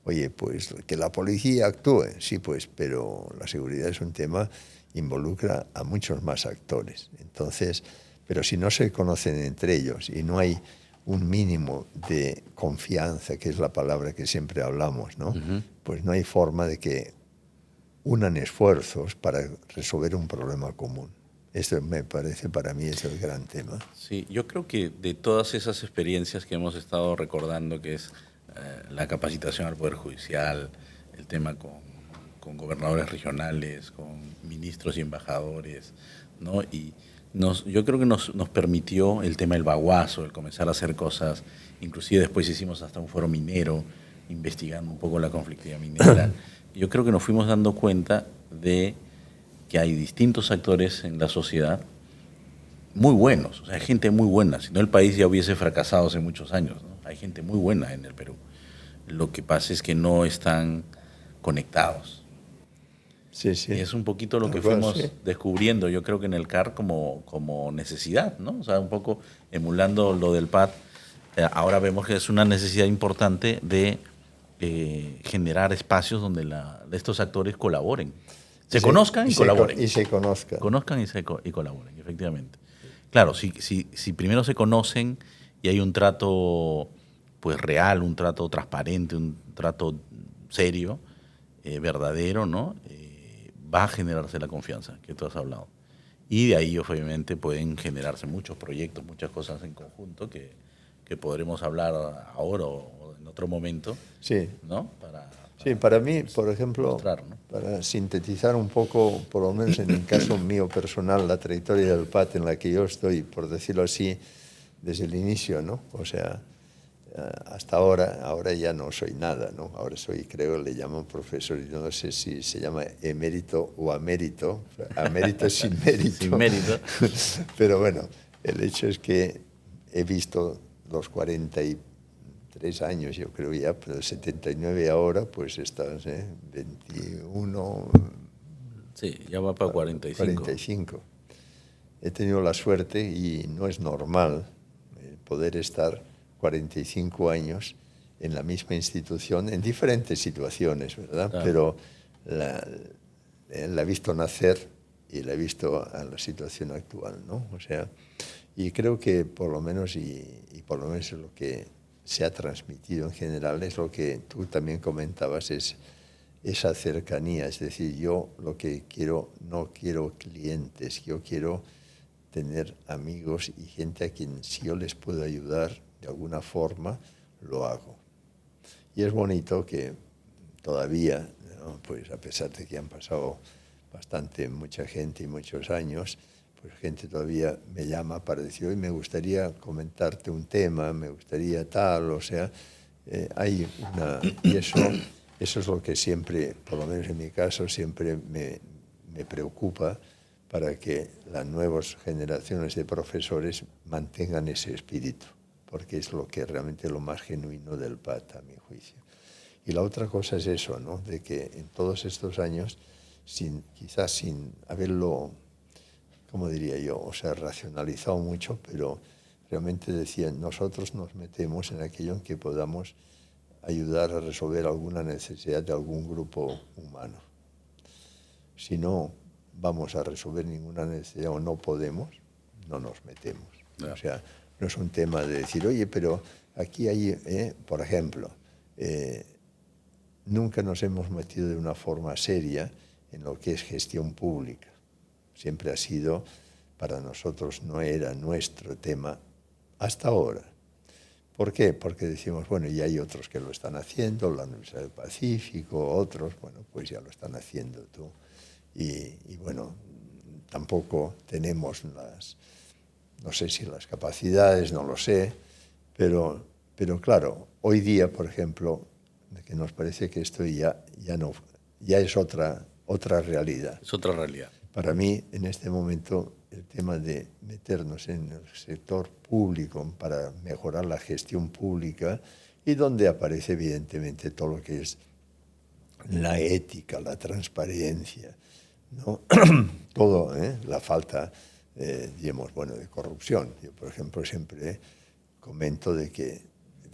Speaker 2: Oye, pues que la policía actúe, sí, pues, pero la seguridad es un tema, involucra a muchos más actores. Entonces, pero si no se conocen entre ellos y no hay un mínimo de confianza, que es la palabra que siempre hablamos, ¿no? Pues no hay forma de que unan esfuerzos para resolver un problema común. Esto me parece, para mí, es el gran tema.
Speaker 1: Sí, yo creo que de todas esas experiencias que hemos estado recordando, que es la capacitación al Poder Judicial, el tema con gobernadores regionales, con ministros y embajadores, ¿no? Y yo creo que nos permitió el tema del baguazo, el comenzar a hacer cosas, inclusive después hicimos hasta un foro minero, investigando un poco la conflictividad minera. Yo creo que nos fuimos dando cuenta de que hay distintos actores en la sociedad muy buenos, o sea, hay gente muy buena, si no el país ya hubiese fracasado hace muchos años, ¿no? Hay gente muy buena en el Perú. Lo que pasa es que no están conectados.
Speaker 2: Sí, sí.
Speaker 1: Y es un poquito lo que fuimos descubriendo, yo creo que en el CAR como necesidad, ¿no? O sea, un poco emulando lo del PAD, ahora vemos que es una necesidad importante de generar espacios donde estos actores colaboren. Se conozcan y colaboren.
Speaker 2: Y se conozcan.
Speaker 1: Conozcan y colaboren, efectivamente. Claro, si primero se conocen y hay un trato pues real, un trato transparente, un trato serio, verdadero, ¿no? Va a generarse la confianza que tú has hablado. Y de ahí, obviamente, pueden generarse muchos proyectos, muchas cosas en conjunto que podremos hablar ahora o en otro momento,
Speaker 2: sí.
Speaker 1: ¿no?
Speaker 2: Sí, para mí, por ejemplo,
Speaker 1: mostrar, ¿no?
Speaker 2: para sintetizar un poco, por lo menos en el caso mío personal, la trayectoria del PAT en la que yo estoy, por decirlo así, desde el inicio, ¿no? O sea, hasta ahora ya no soy nada, ¿no? Ahora soy, creo, le llaman profesor, y no sé si se llama emérito o amérito. Amérito es sin mérito.
Speaker 1: Sin mérito.
Speaker 2: Pero bueno, el hecho es que he visto los 43 años, yo creo ya, pero 79 ahora, pues estás, 21...
Speaker 1: Sí, ya va para 45.
Speaker 2: 45. He tenido la suerte, y no es normal poder estar 45 años en la misma institución, en diferentes situaciones, ¿verdad? Claro. Pero la he visto nacer y la he visto en la situación actual, ¿no? O sea, y creo que por lo menos, y por lo menos es lo que se ha transmitido en general, es lo que tú también comentabas, es esa cercanía. Es decir, yo lo que quiero, no quiero clientes, yo quiero tener amigos y gente a quien, si yo les puedo ayudar de alguna forma, lo hago. Y es bonito que todavía, ¿no? Pues a pesar de que han pasado mucha gente y muchos años, pues gente todavía me llama para decir, hoy me gustaría comentarte un tema, me gustaría tal, o sea, hay una... Y eso es lo que siempre, por lo menos en mi caso, siempre me preocupa, para que las nuevas generaciones de profesores mantengan ese espíritu, porque es lo que realmente lo más genuino del PAT, a mi juicio. Y la otra cosa es eso, ¿no? De que en todos estos años, quizás sin haberlo, ¿cómo diría yo? O sea, racionalizado mucho, pero realmente decían, nosotros nos metemos en aquello en que podamos ayudar a resolver alguna necesidad de algún grupo humano. Si no vamos a resolver ninguna necesidad o no podemos, no nos metemos. O sea, no es un tema de decir, oye, pero aquí hay, por ejemplo, nunca nos hemos metido de una forma seria en lo que es gestión pública. Siempre ha sido, para nosotros no era nuestro tema hasta ahora. ¿Por qué? Porque decimos, bueno, ya hay otros que lo están haciendo, la Universidad del Pacífico, otros, bueno, pues ya lo están haciendo tú. Y bueno, tampoco tenemos no sé si las capacidades, no lo sé, pero claro, hoy día, por ejemplo, que nos parece que esto ya es otra otra realidad.
Speaker 1: Es otra realidad.
Speaker 2: Para mí, en este momento, el tema de meternos en el sector público para mejorar la gestión pública y donde aparece evidentemente todo lo que es la ética, la transparencia, ¿no? Todo, la falta, digamos, bueno, de corrupción. Yo, por ejemplo, siempre comento de que,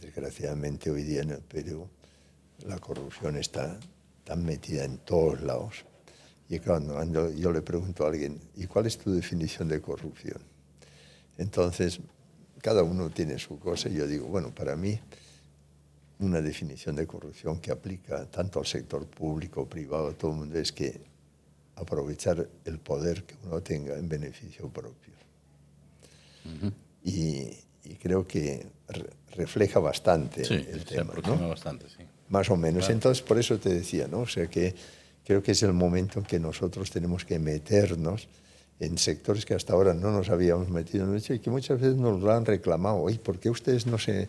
Speaker 2: desgraciadamente, hoy día en el Perú la corrupción está tan metida en todos lados. Y cuando yo le pregunto a alguien, ¿y cuál es tu definición de corrupción? Entonces, cada uno tiene su cosa y yo digo, bueno, para mí, una definición de corrupción que aplica tanto al sector público, privado, todo el mundo, es que aprovechar el poder que uno tenga en beneficio propio. Uh-huh. Y creo que refleja bastante el tema, ¿no?
Speaker 1: Bastante, sí.
Speaker 2: Más o menos.
Speaker 1: Claro.
Speaker 2: Entonces, por eso te decía, ¿no? O sea, que creo que es el momento en que nosotros tenemos que meternos en sectores que hasta ahora no nos habíamos metido en y que muchas veces nos lo han reclamado. Oye, ¿por qué ustedes no se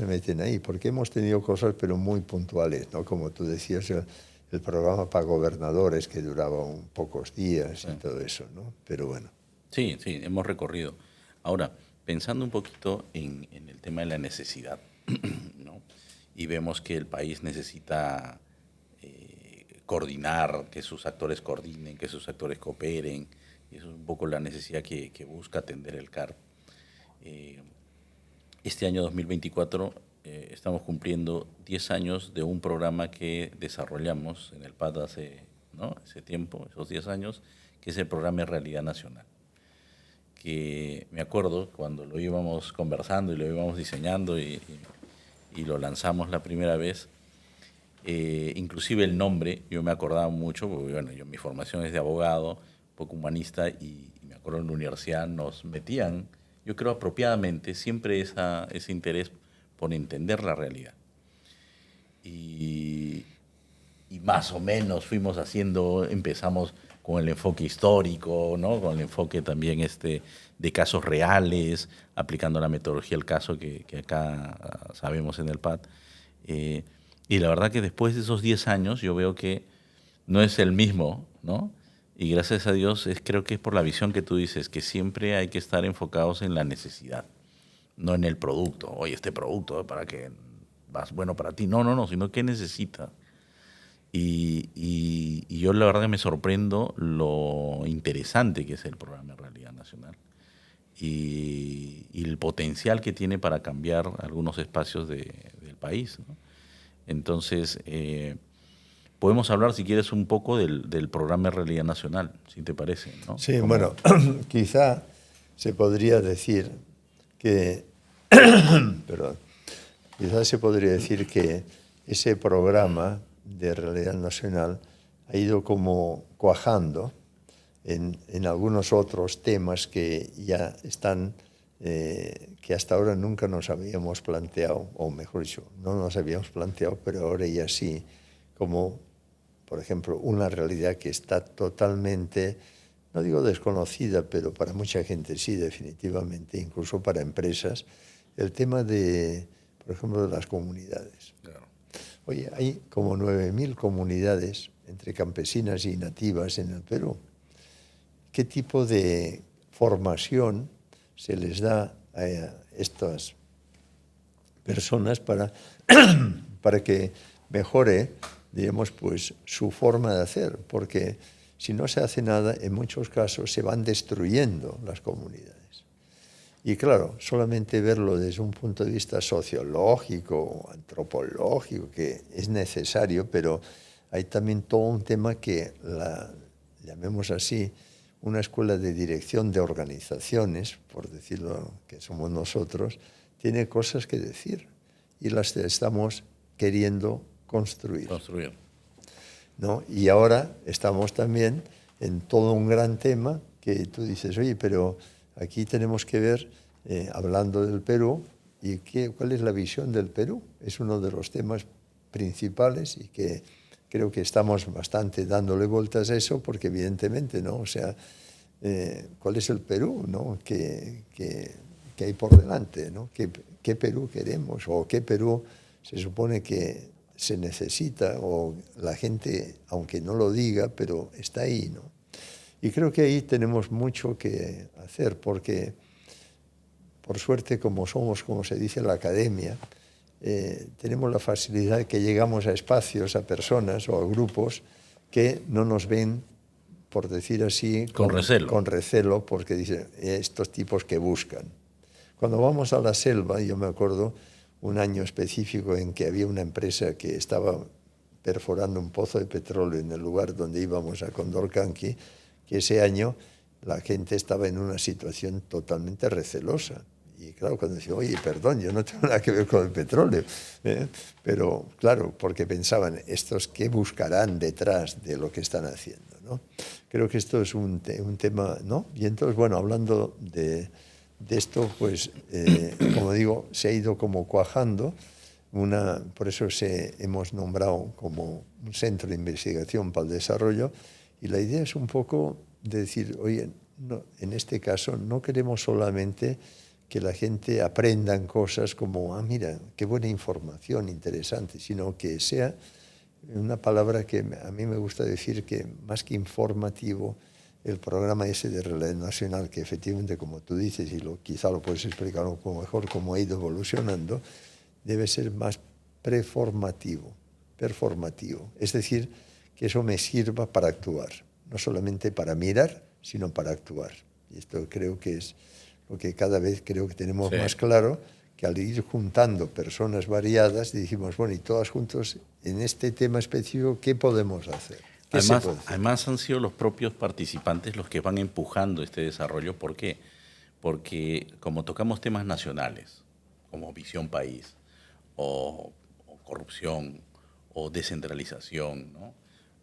Speaker 2: meten ahí? Porque hemos tenido cosas, pero muy puntuales, ¿no? Como tú decías, el programa para gobernadores que duraba pocos días y todo eso, ¿no? Pero bueno.
Speaker 1: Sí, hemos recorrido. Ahora, pensando un poquito en el tema de la necesidad, ¿no? Y vemos que el país necesita coordinar, que sus actores coordinen, que sus actores cooperen, y eso es un poco la necesidad que busca atender el CARP. Este año 2024 estamos cumpliendo 10 años de un programa que desarrollamos en el PAD hace tiempo, esos 10 años, que es el programa de Realidad Nacional. Que me acuerdo cuando lo íbamos conversando y lo íbamos diseñando y lo lanzamos la primera vez, inclusive el nombre, yo me acordaba mucho, porque bueno, mi formación es de abogado, un poco humanista, y me acuerdo en la universidad nos metían, yo creo apropiadamente, siempre ese interés por entender la realidad. Y más o menos fuimos empezamos con el enfoque histórico, ¿no? Con el enfoque también de casos reales, aplicando la metodología del caso que acá sabemos en el PAD. Y la verdad que después de esos 10 años yo veo que no es el mismo, ¿no? Y gracias a Dios creo que es por la visión que tú dices, que siempre hay que estar enfocados en la necesidad, no en el producto. Oye, este producto para que vas bueno para ti. No, sino que necesita. Y yo la verdad que me sorprendo lo interesante que es el programa de Realidad Nacional y el potencial que tiene para cambiar algunos espacios del país, ¿no? Entonces, podemos hablar, si quieres, un poco del programa de Realidad Nacional, si te parece, ¿no?
Speaker 2: Sí, bueno, quizá se podría decir que, quizá se podría decir que ese programa de Realidad Nacional ha ido como cuajando en algunos otros temas que ya están, que hasta ahora nunca nos habíamos planteado, o mejor dicho, no nos habíamos planteado, pero ahora ya sí, como, por ejemplo, una realidad que está totalmente, no digo desconocida, pero para mucha gente sí, definitivamente, incluso para empresas, el tema de, por ejemplo, de las comunidades. Claro. Oye, hay como 9.000 comunidades entre campesinas y nativas en el Perú. ¿Qué tipo de formación se les da a estas personas para que mejore, digamos, pues, su forma de hacer? Porque si no se hace nada, en muchos casos se van destruyendo las comunidades. Y claro, solamente verlo desde un punto de vista sociológico, antropológico, que es necesario, pero hay también todo un tema que, llamemos así, una escuela de dirección de organizaciones, por decirlo que somos nosotros, tiene cosas que decir y las estamos queriendo construir. ¿No? Y ahora estamos también en todo un gran tema que tú dices, oye, pero aquí tenemos que ver, hablando del Perú, y cuál es la visión del Perú. Es uno de los temas principales y que creo que estamos bastante dándole vueltas a eso, porque evidentemente, ¿no? O sea, ¿cuál es el Perú, ¿no? que hay por delante, ¿no? ¿Qué Perú queremos? ¿O qué Perú se supone que se necesita, o la gente, aunque no lo diga, pero está ahí, ¿no? Y creo que ahí tenemos mucho que hacer, porque por suerte, como somos, como se dice en la academia, tenemos la facilidad de que llegamos a espacios, a personas o a grupos que no nos ven, por decir así, con recelo, porque dicen, estos tipos que buscan. Cuando vamos a la selva, yo me acuerdo un año específico en que había una empresa que estaba perforando un pozo de petróleo en el lugar donde íbamos a Condorcanqui, que ese año la gente estaba en una situación totalmente recelosa. Y claro, cuando decía, oye, perdón, yo no tengo nada que ver con el petróleo. Pero claro, porque pensaban, ¿estos qué buscarán detrás de lo que están haciendo, ¿no? Creo que esto es un tema, ¿no? Y entonces, bueno, hablando de esto, pues, como digo, se ha ido como cuajando. Por eso hemos nombrado como un centro de investigación para el desarrollo. Y la idea es un poco de decir, oye, no, en este caso no queremos solamente que la gente aprenda cosas como, mira, qué buena información, interesante, sino que sea una palabra que a mí me gusta decir que más que informativo, el programa ese de Relé Nacional, que efectivamente, como tú dices, y quizá lo puedes explicar un poco mejor, cómo ha ido evolucionando, debe ser más performativo. Es decir, que eso me sirva para actuar, no solamente para mirar, sino para actuar. Y esto creo que es lo que cada vez creo que tenemos más claro, que al ir juntando personas variadas, dijimos, bueno, y todas juntos en este tema específico, ¿qué podemos hacer?
Speaker 1: Además han sido los propios participantes los que van empujando este desarrollo. ¿Por qué? Porque como tocamos temas nacionales, como Visión País, o corrupción, o descentralización, ¿no?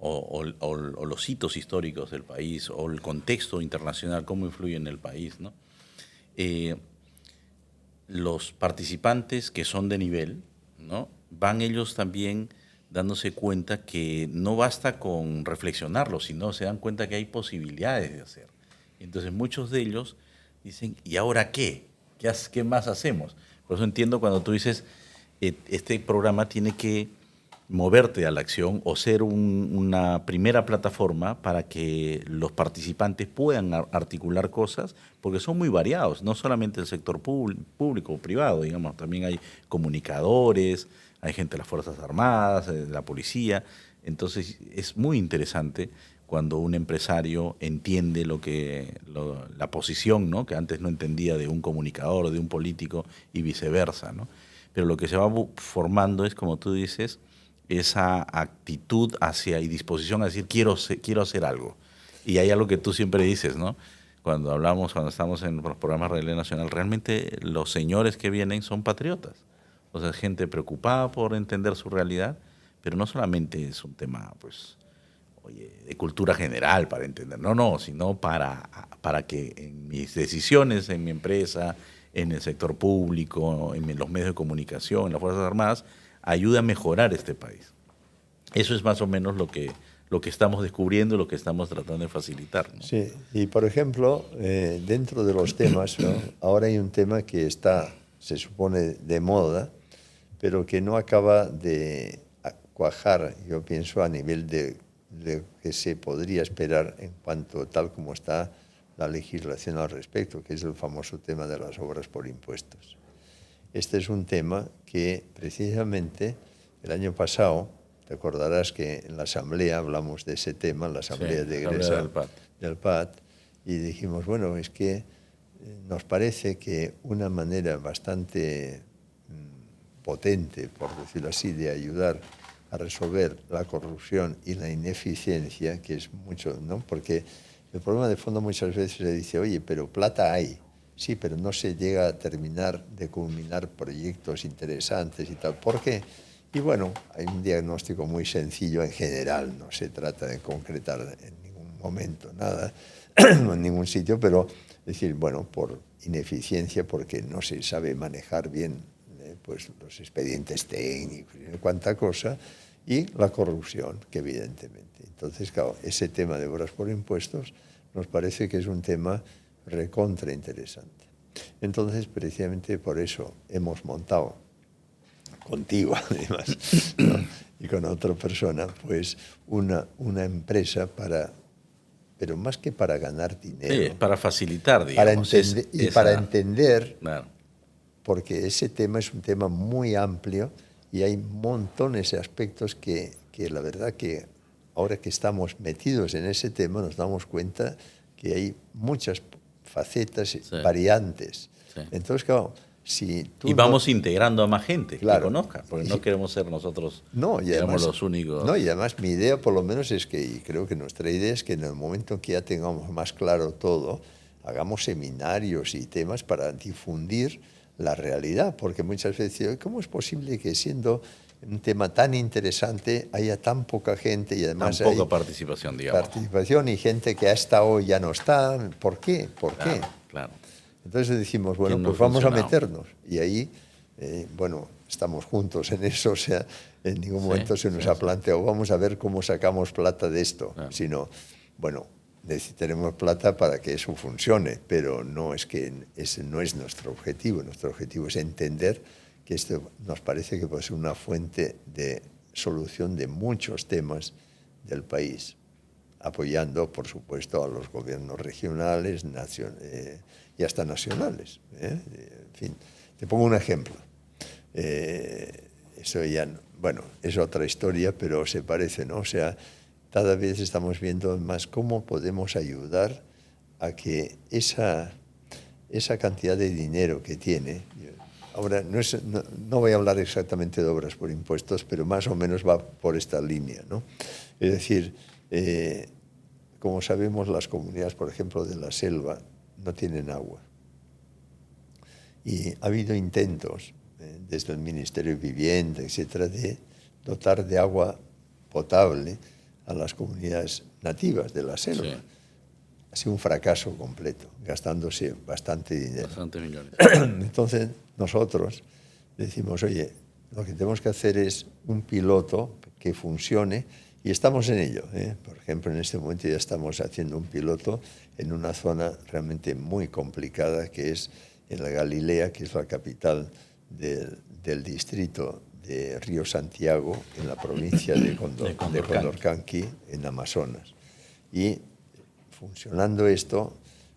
Speaker 1: o los hitos históricos del país, o el contexto internacional, cómo influye en el país, ¿no? Los participantes que son de nivel, ¿no? Van ellos también dándose cuenta que no basta con reflexionarlo, sino se dan cuenta que hay posibilidades de hacer. Entonces muchos de ellos dicen, ¿y ahora qué? ¿Qué más hacemos? Por eso entiendo cuando tú dices, este programa tiene que moverte a la acción o ser una primera plataforma para que los participantes puedan articular cosas, porque son muy variados, no solamente el sector público o privado, digamos, también hay comunicadores, hay gente de las Fuerzas Armadas, de la policía. Entonces es muy interesante cuando un empresario entiende la posición, ¿no?, que antes no entendía, de un comunicador o de un político, y viceversa, ¿no? Pero lo que se va formando es, como tú dices, esa actitud y disposición a decir, quiero hacer algo. Y hay algo que tú siempre dices, ¿no? Cuando estamos en los programas de Relé Nacional, realmente los señores que vienen son patriotas. O sea, es gente preocupada por entender su realidad, pero no solamente es un tema, pues, de cultura general para entender, no, sino para que en mis decisiones, en mi empresa, en el sector público, en los medios de comunicación, en las Fuerzas Armadas, ayude a mejorar este país. Eso es más o menos lo que estamos descubriendo, lo que estamos tratando de facilitar, ¿no?
Speaker 2: Sí, y por ejemplo, dentro de los temas, ¿no?, ahora hay un tema que se supone, de moda, pero que no acaba de cuajar, yo pienso, a nivel de que se podría esperar en cuanto tal como está la legislación al respecto, que es el famoso tema de las obras por impuestos. Este es un tema que precisamente el año pasado, te acordarás que en la asamblea hablamos de ese tema, en la asamblea de egresa del PAT, y dijimos, bueno, es que nos parece que una manera bastante potente, por decirlo así, de ayudar a resolver la corrupción y la ineficiencia, que es mucho, ¿no? Porque el problema de fondo muchas veces se dice, oye, pero plata hay. Sí, pero no se llega a terminar de culminar proyectos interesantes y tal. ¿Por qué? Y bueno, hay un diagnóstico muy sencillo en general, no se trata de concretar en ningún momento nada, en ningún sitio, pero decir, bueno, por ineficiencia, porque no se sabe manejar bien pues los expedientes técnicos y cuánta cosa, y la corrupción, que evidentemente. Entonces, claro, ese tema de obras por impuestos nos parece que es un tema recontra interesante. Entonces, precisamente por eso hemos montado, contigo además, ¿no?, y con otra persona, pues una empresa pero más que para ganar dinero.
Speaker 1: Sí, para facilitar,
Speaker 2: Para
Speaker 1: digamos.
Speaker 2: para entender,
Speaker 1: Claro.
Speaker 2: porque ese tema es un tema muy amplio y hay montones de aspectos que la verdad que ahora que estamos metidos en ese tema nos damos cuenta que hay muchas facetas,
Speaker 1: Sí.
Speaker 2: variantes.
Speaker 1: Sí.
Speaker 2: Entonces, claro, si tú
Speaker 1: Y vamos integrando a más gente que
Speaker 2: Claro.
Speaker 1: conozca, porque no queremos ser nosotros,
Speaker 2: No, y
Speaker 1: digamos,
Speaker 2: además,
Speaker 1: los únicos.
Speaker 2: no, y además mi idea por lo menos es que, y creo que nuestra idea es que en el momento en que ya tengamos más claro todo, hagamos seminarios y temas para difundir la realidad, porque muchas veces digo, ¿cómo es posible que siendo un tema tan interesante haya tan poca gente y además
Speaker 1: Tan poca
Speaker 2: hay
Speaker 1: participación, digamos.
Speaker 2: participación y gente que ha estado y ya no está? ¿Por qué? ¿Por qué?
Speaker 1: Claro.
Speaker 2: Entonces dijimos, bueno,
Speaker 1: ¿Quién no ha
Speaker 2: pues vamos a
Speaker 1: funcionado?
Speaker 2: meternos. Y ahí, bueno, estamos juntos en eso, o sea, en ningún momento se nos ha planteado, vamos a ver cómo sacamos plata de esto, sino, bueno, necesitaremos plata para que eso funcione, pero no es que ese no es nuestro objetivo es entender que esto nos parece que puede ser una fuente de solución de muchos temas del país, apoyando, por supuesto, a los gobiernos regionales y hasta nacionales. En fin, te pongo un ejemplo. Eso ya, bueno, es otra historia, pero se parece, ¿no? O sea, cada vez estamos viendo más cómo podemos ayudar a que esa cantidad de dinero que tiene, ahora no voy a hablar exactamente de obras por impuestos, pero más o menos va por esta línea, ¿no? Es decir, como sabemos, las comunidades, por ejemplo, de la selva, no tienen agua. Y ha habido intentos desde el Ministerio de Vivienda, etcétera, de dotar de agua potable a las comunidades nativas de la selva. Sí. Ha sido un fracaso completo, gastándose bastante dinero.
Speaker 1: Bastantes millones.
Speaker 2: Entonces, nosotros decimos, oye, lo que tenemos que hacer es un piloto que funcione y estamos en ello. Por ejemplo, en este momento ya estamos haciendo un piloto en una zona realmente muy complicada que es en la Galilea, que es la capital del distrito de Río Santiago, en la provincia de Condorcanqui, en Amazonas. Y funcionando esto,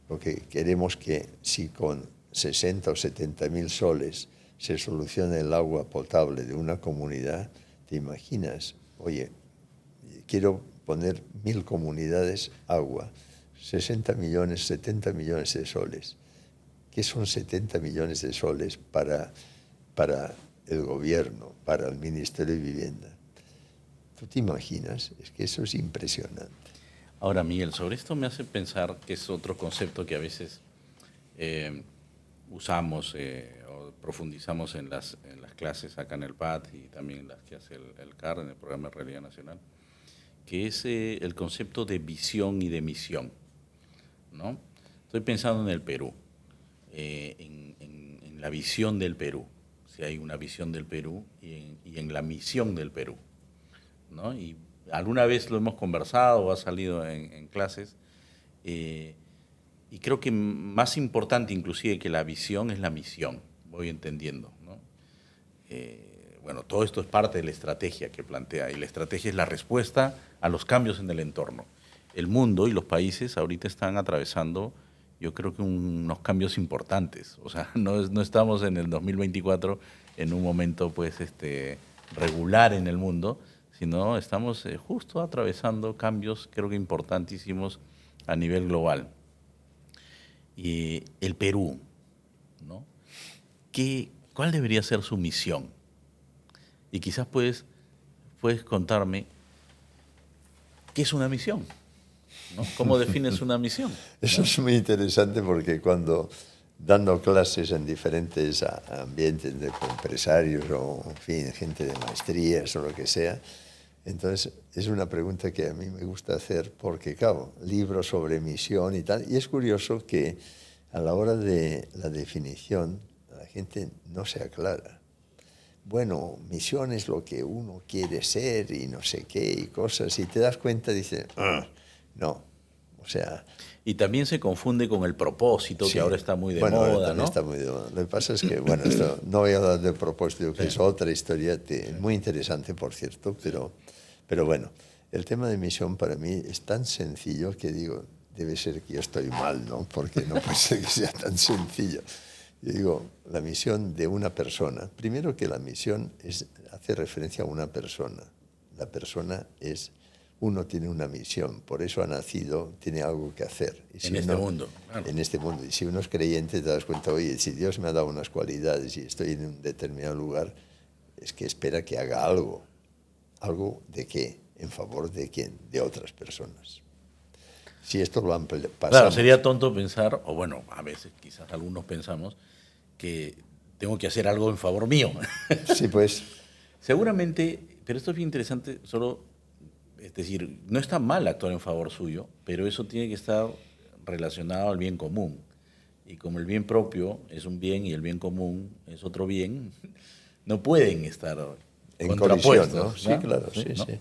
Speaker 2: lo que queremos que si con 60 o 70 mil soles se soluciona el agua potable de una comunidad, ¿te imaginas? Oye, quiero poner 1000 comunidades agua, 60 millones, 70 millones de soles. ¿Qué son 70 millones de soles para el gobierno, para el Ministerio de Vivienda? ¿Tú te imaginas? Es que eso es impresionante.
Speaker 1: Ahora, Miguel, sobre esto me hace pensar que es otro concepto que a veces usamos o profundizamos en las clases acá en el PAT y también en las que hace el CAR, en el Programa de Realidad Nacional, que es el concepto de visión y de misión, ¿no? Estoy pensando en el Perú, en la visión del Perú, si hay una visión del Perú y en la misión del Perú, ¿no? Y alguna vez lo hemos conversado o ha salido en clases, y creo que más importante inclusive que la visión es la misión, voy entendiendo, ¿no? Bueno, todo esto es parte de la estrategia que plantea, y la estrategia es la respuesta a los cambios en el entorno. El mundo y los países ahorita están atravesando, yo creo que unos cambios importantes. O sea, no estamos en el 2024 en un momento pues regular en el mundo, sino estamos justo atravesando cambios, creo que importantísimos a nivel global. Y el Perú, ¿no? ¿Cuál debería ser su misión? Y quizás puedes contarme qué es una misión, ¿no? ¿Cómo defines una misión?
Speaker 2: Eso es muy interesante porque cuando dando clases en diferentes ambientes de empresarios o, en fin, gente de maestrías o lo que sea, entonces es una pregunta que a mí me gusta hacer porque, claro, libros sobre misión y tal, y es curioso que a la hora de la definición la gente no se aclara. Bueno, misión es lo que uno quiere ser y no sé qué y cosas, y te das cuenta y dices, no, o sea...
Speaker 1: Y también se confunde con el propósito,
Speaker 2: Sí.
Speaker 1: que ahora está muy de
Speaker 2: Bueno, ahora
Speaker 1: moda,
Speaker 2: también
Speaker 1: ¿no?
Speaker 2: está muy de moda. Lo que pasa es que, bueno, esto, no voy a hablar de propósito, que
Speaker 1: Sí.
Speaker 2: es otra historia muy interesante, por cierto, pero bueno, el tema de misión para mí es tan sencillo que digo, debe ser que yo estoy mal, ¿no? Porque no puede ser que sea tan sencillo. Yo digo, la misión de una persona, primero que la misión hace referencia a una persona. La persona es, uno tiene una misión, por eso ha nacido, tiene algo que hacer. Y
Speaker 1: En este mundo, claro.
Speaker 2: En este mundo. Y si uno es creyente, te das cuenta, oye, si Dios me ha dado unas cualidades y estoy en un determinado lugar, es que espera que haga algo. ¿Algo de qué? ¿En favor de quién? De otras personas. Si esto lo han pasado.
Speaker 1: Claro, sería tonto pensar, o bueno, a veces quizás algunos pensamos, que tengo que hacer algo en favor mío.
Speaker 2: Sí, pues.
Speaker 1: Seguramente, pero esto es bien interesante, es decir, no está mal actuar en favor suyo, pero eso tiene que estar relacionado al bien común. Y como el bien propio es un bien y el bien común es otro bien, no pueden estar
Speaker 2: En colisión, ¿no?
Speaker 1: contrapuestos.
Speaker 2: Sí, claro, sí,
Speaker 1: ¿no?
Speaker 2: sí.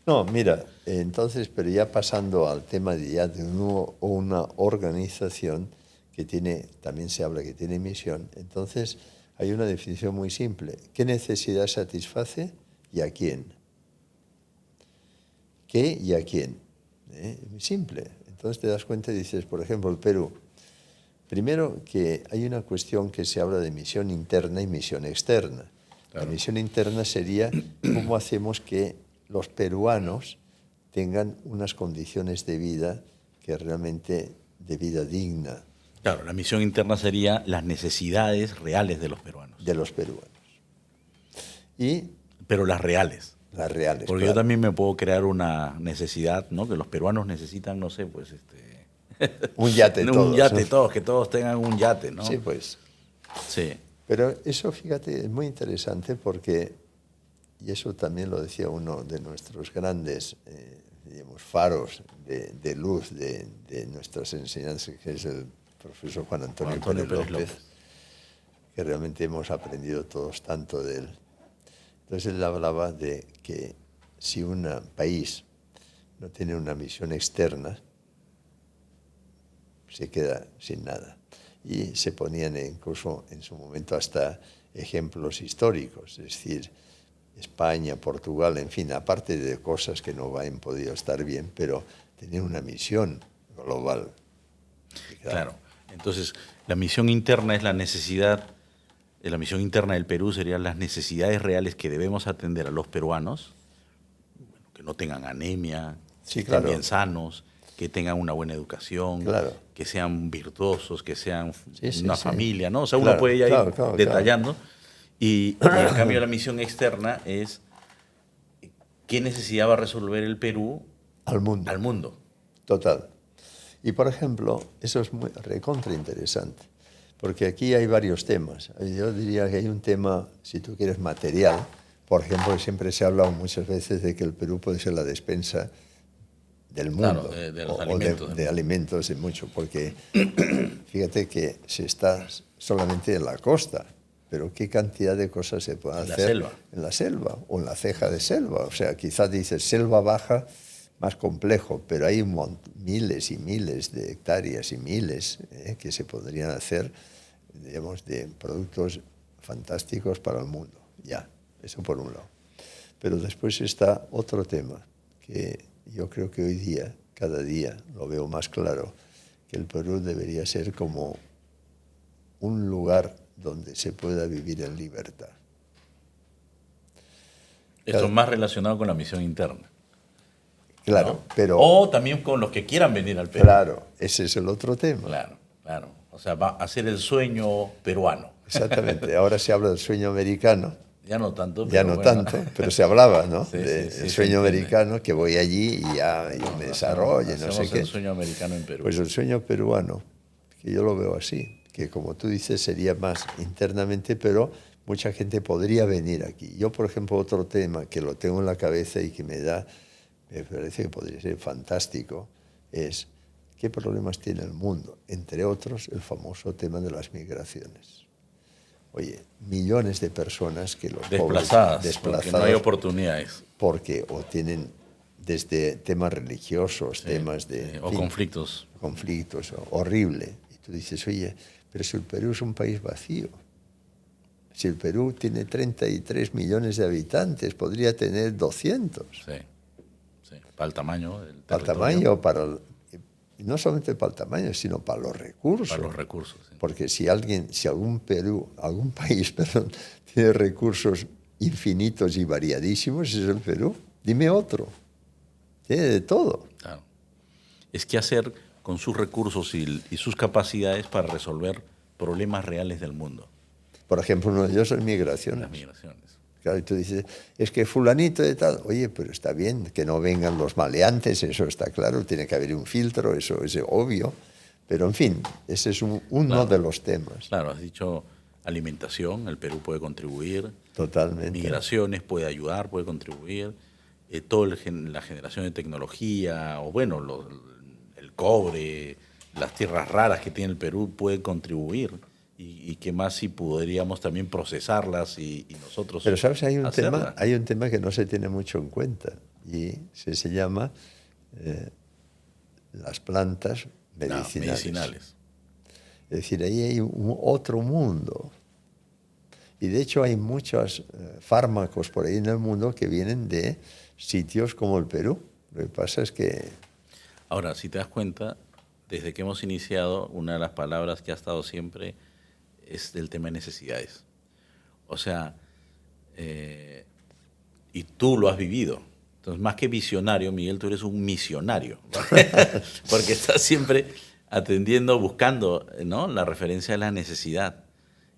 Speaker 2: No, mira, entonces, pero ya pasando al tema de ya de una organización que tiene, también se habla que tiene misión, entonces hay una definición muy simple. ¿Qué necesidad satisface y a quién? ¿Qué y a quién? Muy simple. Entonces te das cuenta y dices, por ejemplo, el Perú. Primero que hay una cuestión que se habla de misión interna y misión externa.
Speaker 1: Claro.
Speaker 2: La misión interna sería cómo hacemos que los peruanos tengan unas condiciones de vida que realmente de vida digna.
Speaker 1: Claro, la misión interna sería las necesidades reales de los peruanos.
Speaker 2: De los peruanos. Y
Speaker 1: pero las reales.
Speaker 2: Las reales.
Speaker 1: Porque
Speaker 2: claro.
Speaker 1: yo también me puedo crear una necesidad, ¿no? Que los peruanos necesitan, no sé, pues
Speaker 2: un yate todos.
Speaker 1: Un yate
Speaker 2: ¿no?
Speaker 1: todos, que todos tengan un yate, ¿no?
Speaker 2: Sí, pues.
Speaker 1: Sí.
Speaker 2: Pero eso, fíjate, es muy interesante porque, y eso también lo decía uno de nuestros grandes, digamos, faros de luz de nuestras enseñanzas, que es el profesor Juan Antonio Pérez López, que realmente hemos aprendido todos tanto de él. Entonces él hablaba de que si un país no tiene una misión externa, se queda sin nada. Y se ponían incluso en su momento hasta ejemplos históricos, es decir, España, Portugal, en fin, aparte de cosas que no han podido estar bien, pero tenían una misión global.
Speaker 1: Claro. Entonces, la misión interna es la necesidad, la misión interna del Perú serían las necesidades reales que debemos atender a los peruanos, que no tengan anemia,
Speaker 2: sí,
Speaker 1: que estén bien sanos, que tengan una buena educación,
Speaker 2: claro,
Speaker 1: que sean virtuosos, que sean
Speaker 2: sí,
Speaker 1: una
Speaker 2: sí,
Speaker 1: familia, ¿no? O sea,
Speaker 2: claro,
Speaker 1: uno puede ya ir detallando.
Speaker 2: Claro.
Speaker 1: Y en cambio la misión externa es qué necesidad va a resolver el Perú
Speaker 2: al mundo.
Speaker 1: Al mundo.
Speaker 2: Total. Y por ejemplo, eso es muy recontra interesante, porque aquí hay varios temas. Yo diría que hay un tema, si tú quieres, material. Por ejemplo, siempre se ha hablado muchas veces de que el Perú puede ser la despensa del mundo,
Speaker 1: claro, de los alimentos.
Speaker 2: De alimentos y mucho, porque fíjate que se está solamente en la costa, pero qué cantidad de cosas se pueden hacer en la selva o en la ceja de selva. O sea, quizás dices selva baja, más complejo, pero hay miles y miles de hectáreas y miles que se podrían hacer, digamos, de productos fantásticos para el mundo. Ya, eso por un lado. Pero después está otro tema que yo creo que hoy día, cada día, lo veo más claro, que el Perú debería ser como un lugar donde se pueda vivir en libertad.
Speaker 1: Esto es más relacionado con la misión interna.
Speaker 2: Claro,
Speaker 1: ¿no?
Speaker 2: pero...
Speaker 1: O también con los que quieran venir al Perú.
Speaker 2: Claro, ese es el otro tema.
Speaker 1: Claro, claro. O sea, va a ser el sueño peruano.
Speaker 2: Exactamente. Ahora se habla del sueño americano.
Speaker 1: Ya no tanto.
Speaker 2: Pero ya no bueno. Tanto, pero se hablaba, ¿no?
Speaker 1: Sí,
Speaker 2: el sueño americano, que voy allí y ya yo me desarrollo, no sé qué.
Speaker 1: El sueño americano en Perú.
Speaker 2: Pues el sueño peruano, que yo lo veo así, que como tú dices sería más internamente, pero mucha gente podría venir aquí. Yo, por ejemplo, otro tema que lo tengo en la cabeza y que me parece que podría ser fantástico, es qué problemas tiene el mundo, entre otros el famoso tema de las migraciones. Oye, millones de personas que los
Speaker 1: desplazadas,
Speaker 2: pobres,
Speaker 1: porque no hay oportunidades.
Speaker 2: Porque o tienen desde temas religiosos,
Speaker 1: Sí,
Speaker 2: temas de...
Speaker 1: o conflictos.
Speaker 2: Conflictos, horrible. Y tú dices, oye, pero si el Perú es un país vacío, si el Perú tiene 33 millones de habitantes, podría tener 200.
Speaker 1: Sí, sí. Para el tamaño del
Speaker 2: Para el
Speaker 1: territorio.
Speaker 2: tamaño, y no solamente para el tamaño, sino para los recursos.
Speaker 1: Para los recursos. Sí.
Speaker 2: Porque si algún país, perdón, tiene recursos infinitos y variadísimos, es el Perú. Dime otro. Tiene de todo.
Speaker 1: Claro. Es qué hacer con sus recursos y sus capacidades para resolver problemas reales del mundo.
Speaker 2: Por ejemplo, uno de ellos es migraciones.
Speaker 1: Las migraciones.
Speaker 2: Claro, y tú dices, es que fulanito de tal, oye, pero está bien que no vengan los maleantes, eso está claro, tiene que haber un filtro, eso es obvio, pero en fin, ese es uno
Speaker 1: Claro.
Speaker 2: de los temas.
Speaker 1: Claro, has dicho alimentación, el Perú puede contribuir.
Speaker 2: Totalmente.
Speaker 1: Migraciones puede ayudar, puede contribuir. Toda la generación de tecnología, o bueno, el cobre, las tierras raras que tiene el Perú pueden contribuir. Y qué más si podríamos también procesarlas y nosotros
Speaker 2: Pero sabes, hay un
Speaker 1: hacerlas.
Speaker 2: tema que no se tiene mucho en cuenta y se llama las plantas medicinales.
Speaker 1: Medicinales.
Speaker 2: Es decir, ahí hay otro mundo. Y de hecho hay muchos fármacos por ahí en el mundo que vienen de sitios como el Perú. Lo que pasa es que...
Speaker 1: Ahora, si te das cuenta, desde que hemos iniciado, una de las palabras que ha estado siempre es del tema de necesidades. O sea, y tú lo has vivido. Entonces, más que visionario, Miguel, tú eres un misionario. Porque estás siempre atendiendo, buscando, ¿no?, la referencia a la necesidad.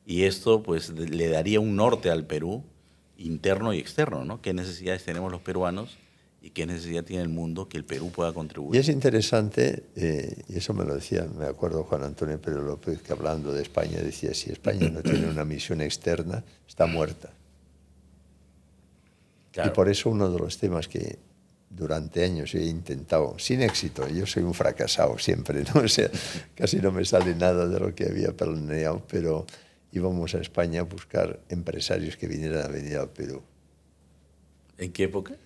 Speaker 1: Y esto pues le daría un norte al Perú, interno y externo, ¿no? ¿Qué necesidades tenemos los peruanos y qué necesidad tiene el mundo que el Perú pueda contribuir?
Speaker 2: Y es interesante, y eso me lo decía, me acuerdo Juan Antonio Pérez López, que hablando de España decía, si España no tiene una misión externa, está muerta. Claro. Y por eso uno de los temas que durante años he intentado, sin éxito, yo soy un fracasado siempre, ¿no? O sea, casi no me sale nada de lo que había planeado, pero íbamos a España a buscar empresarios que vinieran a venir al Perú.
Speaker 1: ¿En qué época?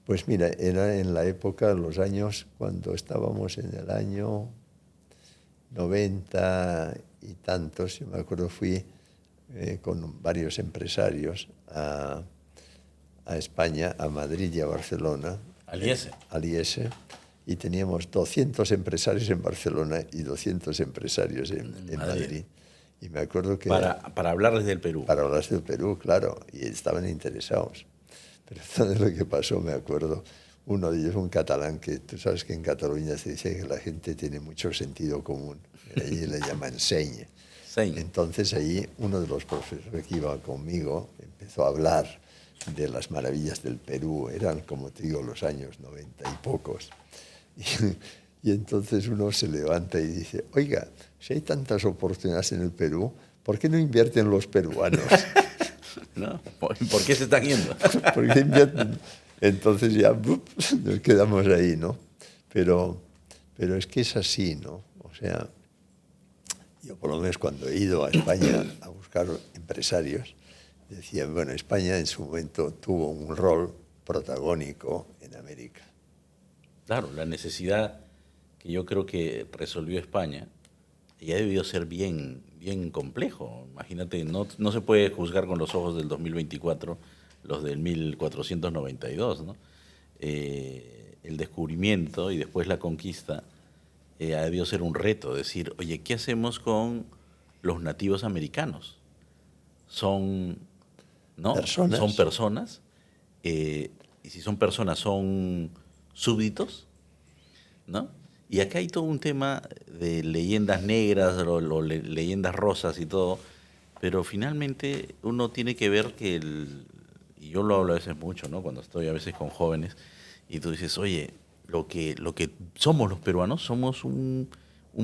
Speaker 2: Pues mira, era en la época, los años, cuando estábamos en el año 90 y tantos, yo me acuerdo, fui con varios empresarios a España, a Madrid y a Barcelona.
Speaker 1: Al IESE.
Speaker 2: Al IESE. Y teníamos 200 empresarios en Barcelona y 200 empresarios en Madrid. Y me acuerdo que...
Speaker 1: Para hablarles del Perú.
Speaker 2: Para hablarles del Perú, claro. Y estaban interesados. Pero ¿sabes lo que pasó? Me acuerdo, uno de ellos, un catalán, que tú sabes que en Cataluña se dice que la gente tiene mucho sentido común. Allí le llaman seny. Entonces allí uno de los profesores que iba conmigo empezó a hablar de las maravillas del Perú. Eran, como te digo, los años 90 y pocos. Y entonces uno se levanta y dice, oiga, si hay tantas oportunidades en el Perú, ¿por qué no invierten los peruanos?
Speaker 1: ¿No? ¿Por qué se están yendo?
Speaker 2: ¿Por qué invierten? Entonces ya nos quedamos ahí, ¿no? Pero es que es así, ¿no? O sea, yo por lo menos cuando he ido a España a buscar empresarios, decían, bueno, España en su momento tuvo un rol protagónico en América.
Speaker 1: Claro, la necesidad que yo creo que resolvió España ya ha debido ser bien complejo. Imagínate, no se puede juzgar con los ojos del 2024 los del 1492, ¿no? El descubrimiento y después la conquista ha debido ser un reto, decir, oye, ¿qué hacemos con los nativos americanos? Son
Speaker 2: personas.
Speaker 1: Son personas, y si son personas, son súbditos, ¿no? Y acá hay todo un tema de leyendas negras o leyendas rosas y todo, pero finalmente uno tiene que ver que, y yo lo hablo a veces mucho, ¿no?, cuando estoy a veces con jóvenes, y tú dices, oye, lo que somos los peruanos, somos un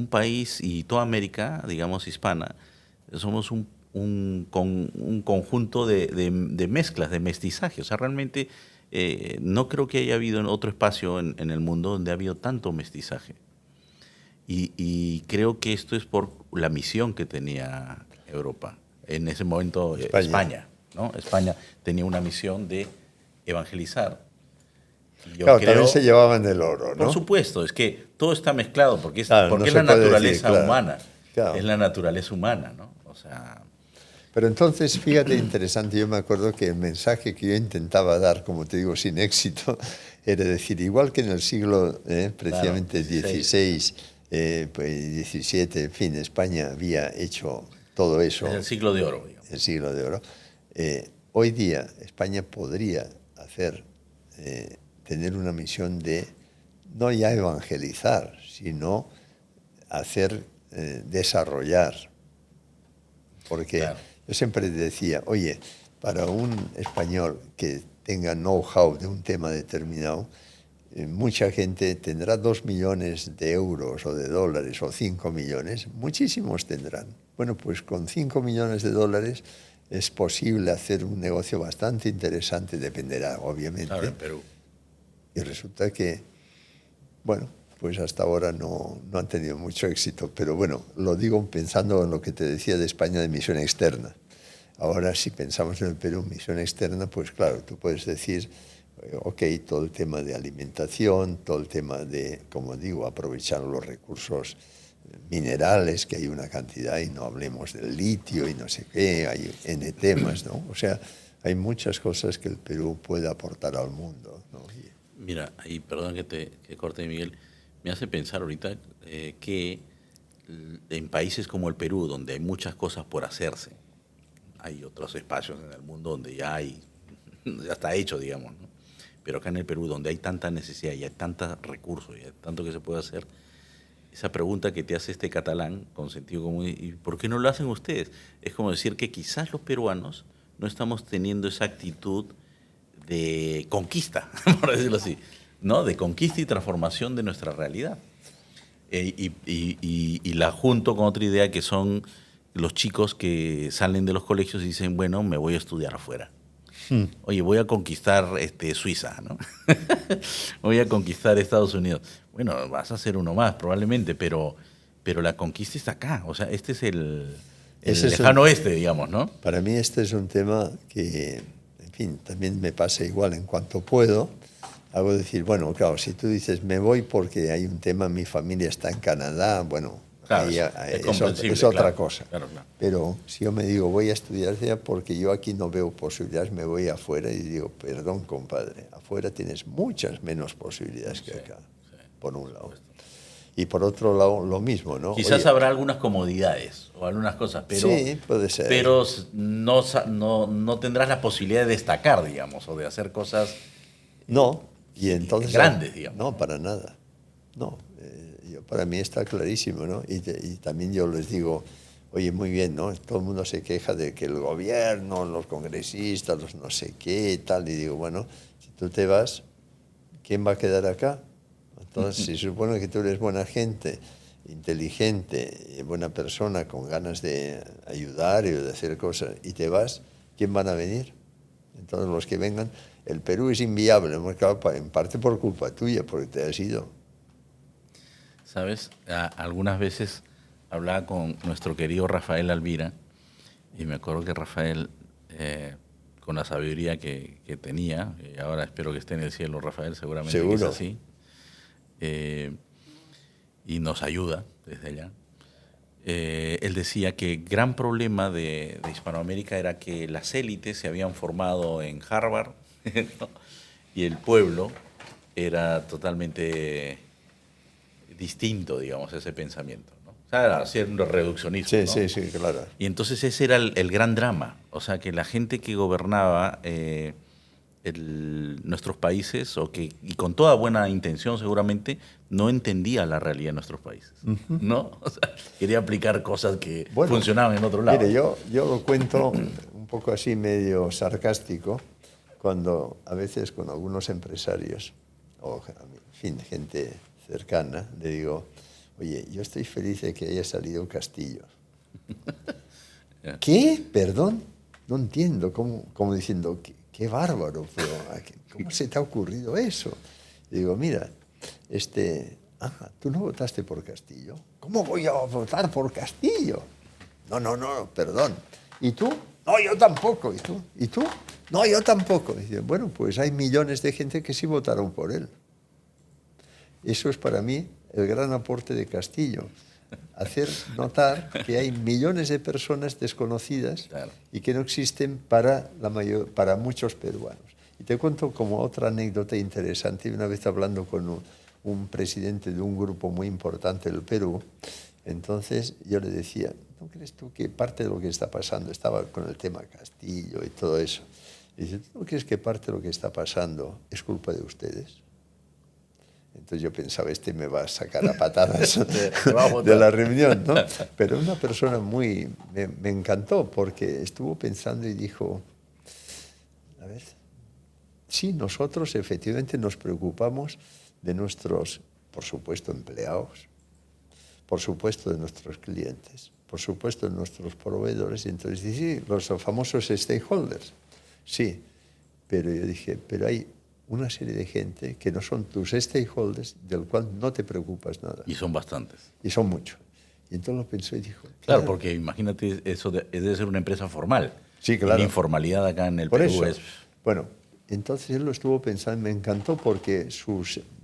Speaker 1: país, y toda América, digamos, hispana, somos un conjunto de mezclas, de mestizaje. O sea, realmente no creo que haya habido otro espacio en el mundo donde ha habido tanto mestizaje. Y creo que esto es por la misión que tenía Europa. En ese momento España, ¿no? España tenía una misión de evangelizar. Y yo
Speaker 2: Claro,
Speaker 1: creo,
Speaker 2: también se llevaban el oro, ¿no?
Speaker 1: por supuesto, es que todo está mezclado porque es,
Speaker 2: Claro,
Speaker 1: porque
Speaker 2: no
Speaker 1: es
Speaker 2: se
Speaker 1: la
Speaker 2: puede decir,
Speaker 1: naturaleza
Speaker 2: claro,
Speaker 1: humana.
Speaker 2: claro.
Speaker 1: Es la naturaleza humana, ¿no? O sea,
Speaker 2: Pero entonces, fíjate, interesante, yo me acuerdo que el mensaje que yo intentaba dar, como te digo, sin éxito, era decir, igual que en el siglo
Speaker 1: claro,
Speaker 2: precisamente
Speaker 1: 16.
Speaker 2: XVI, pues 17, en fin, España había hecho todo
Speaker 1: Es
Speaker 2: eso,
Speaker 1: el siglo de oro, digamos.
Speaker 2: el siglo de oro, hoy día España podría hacer, tener una misión de no ya evangelizar, sino hacer, desarrollar. Porque
Speaker 1: Claro,
Speaker 2: yo siempre decía, oye, para un español que tenga know-how de un tema determinado, mucha gente tendrá 2 millones de euros o de dólares o 5 millones, muchísimos tendrán. Bueno, pues con 5 millones de dólares es posible hacer un negocio bastante interesante, dependerá,
Speaker 1: claro,
Speaker 2: obviamente,
Speaker 1: en Perú.
Speaker 2: y resulta que, bueno, pues hasta ahora no han tenido mucho éxito, pero bueno, lo digo pensando en lo que te decía de España de misión externa. Ahora, si pensamos en el Perú, misión externa, pues claro, tú puedes decir, ok, todo el tema de alimentación, todo el tema de, como digo, aprovechar los recursos minerales, que hay una cantidad, y no hablemos del litio y no sé qué, hay N temas, ¿no? O sea, hay muchas cosas que el Perú puede aportar al mundo, ¿no?
Speaker 1: Mira, ahí, perdón que corte, Miguel, me hace pensar ahorita que en países como el Perú, donde hay muchas cosas por hacerse, hay otros espacios en el mundo donde ya hay, ya está hecho, digamos, ¿no? Pero acá en el Perú, donde hay tanta necesidad y hay tantos recursos y hay tanto que se puede hacer, esa pregunta que te hace este catalán con sentido común, ¿y por qué no lo hacen ustedes? Es como decir que quizás los peruanos no estamos teniendo esa actitud de conquista, por decirlo así, ¿no? De conquista y transformación de nuestra realidad. Y la junto con otra idea que son los chicos que salen de los colegios y dicen, bueno, me voy a estudiar afuera. Oye, voy a conquistar Suiza, ¿no? Voy a conquistar Estados Unidos. Bueno, vas a ser uno más probablemente, pero la conquista está acá. O sea, este es el
Speaker 2: Ese es un,
Speaker 1: lejano oeste, digamos, ¿no?
Speaker 2: para mí este es un tema que, en fin, también me pasa igual en cuanto puedo. Hago decir, bueno, claro, si tú dices, me voy porque hay un tema, mi familia está en Canadá, bueno,
Speaker 1: Claro,
Speaker 2: ahí
Speaker 1: es
Speaker 2: es
Speaker 1: comprensible,
Speaker 2: otra
Speaker 1: claro,
Speaker 2: cosa.
Speaker 1: claro, claro.
Speaker 2: Pero si yo me digo, voy a estudiar ya porque yo aquí no veo posibilidades, me voy afuera y digo, perdón, compadre, afuera tienes muchas menos posibilidades que
Speaker 1: Sí,
Speaker 2: acá,
Speaker 1: sí,
Speaker 2: por un
Speaker 1: por
Speaker 2: lado.
Speaker 1: supuesto.
Speaker 2: Y por otro lado, lo mismo, ¿no?
Speaker 1: Quizás
Speaker 2: Oye,
Speaker 1: habrá algunas comodidades o algunas cosas,
Speaker 2: sí, puede ser.
Speaker 1: pero no, no tendrás la posibilidad de destacar, digamos, o de hacer cosas
Speaker 2: No, y entonces,
Speaker 1: grandes, digamos,
Speaker 2: no,
Speaker 1: ¿no?
Speaker 2: para nada. No, para mí está clarísimo, ¿no? Y también yo les digo, oye, muy bien, ¿no? Todo el mundo se queja de que el gobierno, los congresistas, los no sé qué, tal, y digo, bueno, si tú te vas, ¿quién va a quedar acá? Entonces, si se supone que tú eres buena gente, inteligente, buena persona, con ganas de ayudar y de hacer cosas, y te vas, ¿quién van a venir? Entonces, los que vengan, el Perú es inviable, ¿no? Claro, en parte por culpa tuya, porque te has ido.
Speaker 1: ¿Sabes? Algunas veces hablaba con nuestro querido Rafael Alvira y me acuerdo que Rafael, con la sabiduría que tenía, y ahora espero que esté en el cielo Rafael, seguramente que es
Speaker 2: Seguro.
Speaker 1: así, eh, y nos ayuda desde allá. Él decía que el gran problema de Hispanoamérica era que las élites se habían formado en Harvard, ¿no? Y el pueblo era totalmente distinto, digamos, ese pensamiento, ¿no? O sea, era haciendo reduccionismo,
Speaker 2: Sí,
Speaker 1: ¿no?
Speaker 2: sí, sí, claro.
Speaker 1: Y entonces ese era el gran drama, o sea, que la gente que gobernaba nuestros países, y con toda buena intención seguramente, no entendía la realidad de nuestros países, ¿no? O sea, quería aplicar cosas que
Speaker 2: Bueno,
Speaker 1: funcionaban en otro lado.
Speaker 2: mire, yo lo cuento un poco así medio sarcástico, cuando a veces con algunos empresarios, o en fin, gente cercana, le digo, oye, yo estoy feliz de que haya salido Castillo.
Speaker 1: Ya.
Speaker 2: ¿Qué? ¿Perdón? No entiendo, como diciendo, qué bárbaro, pero ¿cómo se te ha ocurrido eso? Y digo, mira, ¿tú no votaste por Castillo? ¿Cómo voy a votar por Castillo? No, perdón. ¿Y tú? No, yo tampoco. ¿Y tú? ¿Y tú? No, yo tampoco. Dice, bueno, pues hay millones de gente que sí votaron por él. Eso es para mí el gran aporte de Castillo. Hacer notar que hay millones de personas desconocidas
Speaker 1: Claro.
Speaker 2: y que no existen para muchos peruanos. Y te cuento como otra anécdota interesante. Una vez hablando con un presidente de un grupo muy importante del Perú, entonces yo le decía, ¿no crees tú que parte de lo que está pasando, estaba con el tema Castillo y todo eso, y dice, ¿tú no crees que parte de lo que está pasando es culpa de ustedes? Entonces yo pensaba, este me va a sacar a patadas de la reunión, ¿no? Pero una persona me encantó porque estuvo pensando y dijo, a ver, sí, nosotros efectivamente nos preocupamos de nuestros, por supuesto, empleados, por supuesto, de nuestros clientes, por supuesto, de nuestros proveedores. Y entonces dice, sí, los famosos stakeholders, sí, pero yo dije, pero hay una serie de gente que no son tus stakeholders, del cual no te preocupas nada.
Speaker 1: Y son bastantes.
Speaker 2: Y son muchos. Y entonces lo pensó y dijo...
Speaker 1: Claro, porque imagínate, eso debe ser una empresa formal.
Speaker 2: Sí, claro.
Speaker 1: La informalidad acá en el
Speaker 2: Por
Speaker 1: Perú
Speaker 2: eso,
Speaker 1: es...
Speaker 2: bueno, entonces él lo estuvo pensando, me encantó porque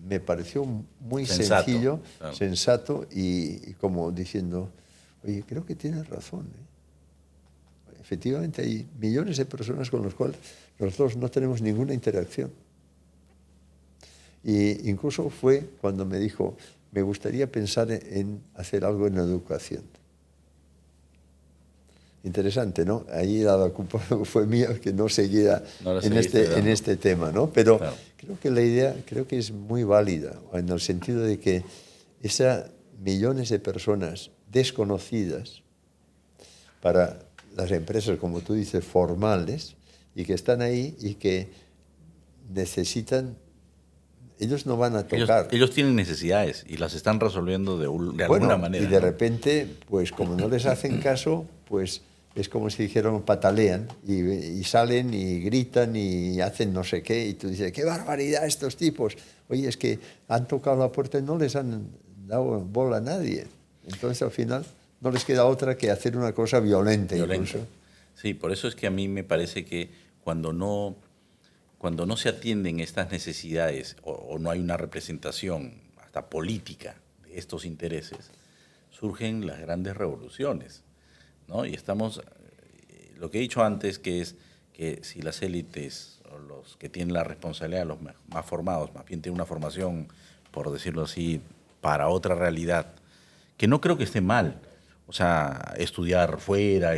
Speaker 2: me pareció muy sencillo,
Speaker 1: claro.
Speaker 2: sensato y como diciendo, oye, creo que tienes razón, ¿eh? Efectivamente hay millones de personas con las cuales nosotros no tenemos ninguna interacción. Y incluso fue cuando me dijo, me gustaría pensar en hacer algo en educación. Interesante, ¿no? Ahí la culpa fue mía que no seguía en este tema, ¿no? Pero claro, creo que la idea creo que es muy válida, en el sentido de que esas millones de personas desconocidas para las empresas, como tú dices, formales, y que están ahí y que necesitan... Ellos no van a tocar.
Speaker 1: Ellos tienen necesidades y las están resolviendo de alguna manera.
Speaker 2: Y de repente, pues como no les hacen caso, pues es como si dijeron patalean y salen y gritan y hacen no sé qué. Y tú dices, ¡qué barbaridad estos tipos! Oye, es que han tocado la puerta y no les han dado bola a nadie. Entonces al final no les queda otra que hacer una cosa violenta. Incluso.
Speaker 1: Sí, por eso es que a mí me parece que cuando no se atienden estas necesidades o no hay una representación hasta política de estos intereses, surgen las grandes revoluciones, ¿no? Y estamos, lo que he dicho antes, que es que si las élites o los que tienen la responsabilidad, los más formados, más bien tienen una formación, por decirlo así, para otra realidad, que no creo que esté mal, o sea, estudiar fuera,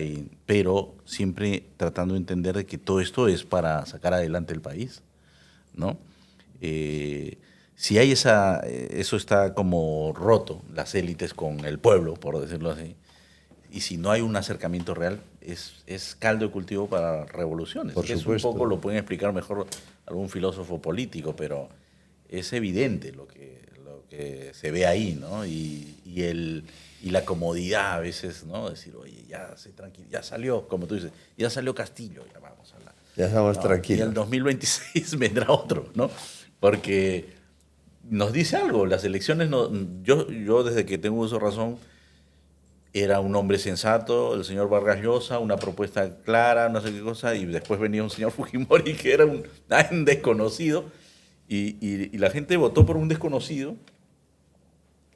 Speaker 1: pero siempre tratando de entender de que todo esto es para sacar adelante el país, ¿no? Si hay eso está como roto, las élites con el pueblo, por decirlo así, y si no hay un acercamiento real, es caldo de cultivo para revoluciones.
Speaker 2: Por supuesto.
Speaker 1: Eso un poco lo pueden explicar mejor algún filósofo político, pero es evidente lo que se ve ahí, ¿no? Y la comodidad a veces, ¿no? Decir, oye, ya salió, como tú dices, ya salió Castillo, ya vamos a hablar.
Speaker 2: Ya estamos tranquilos.
Speaker 1: Y en el 2026 vendrá otro, ¿no? Porque nos dice algo, las elecciones, yo desde que tengo uso de razón, era un hombre sensato, el señor Vargas Llosa, una propuesta clara, no sé qué cosa, y después venía un señor Fujimori que era un desconocido, y la gente votó por un desconocido,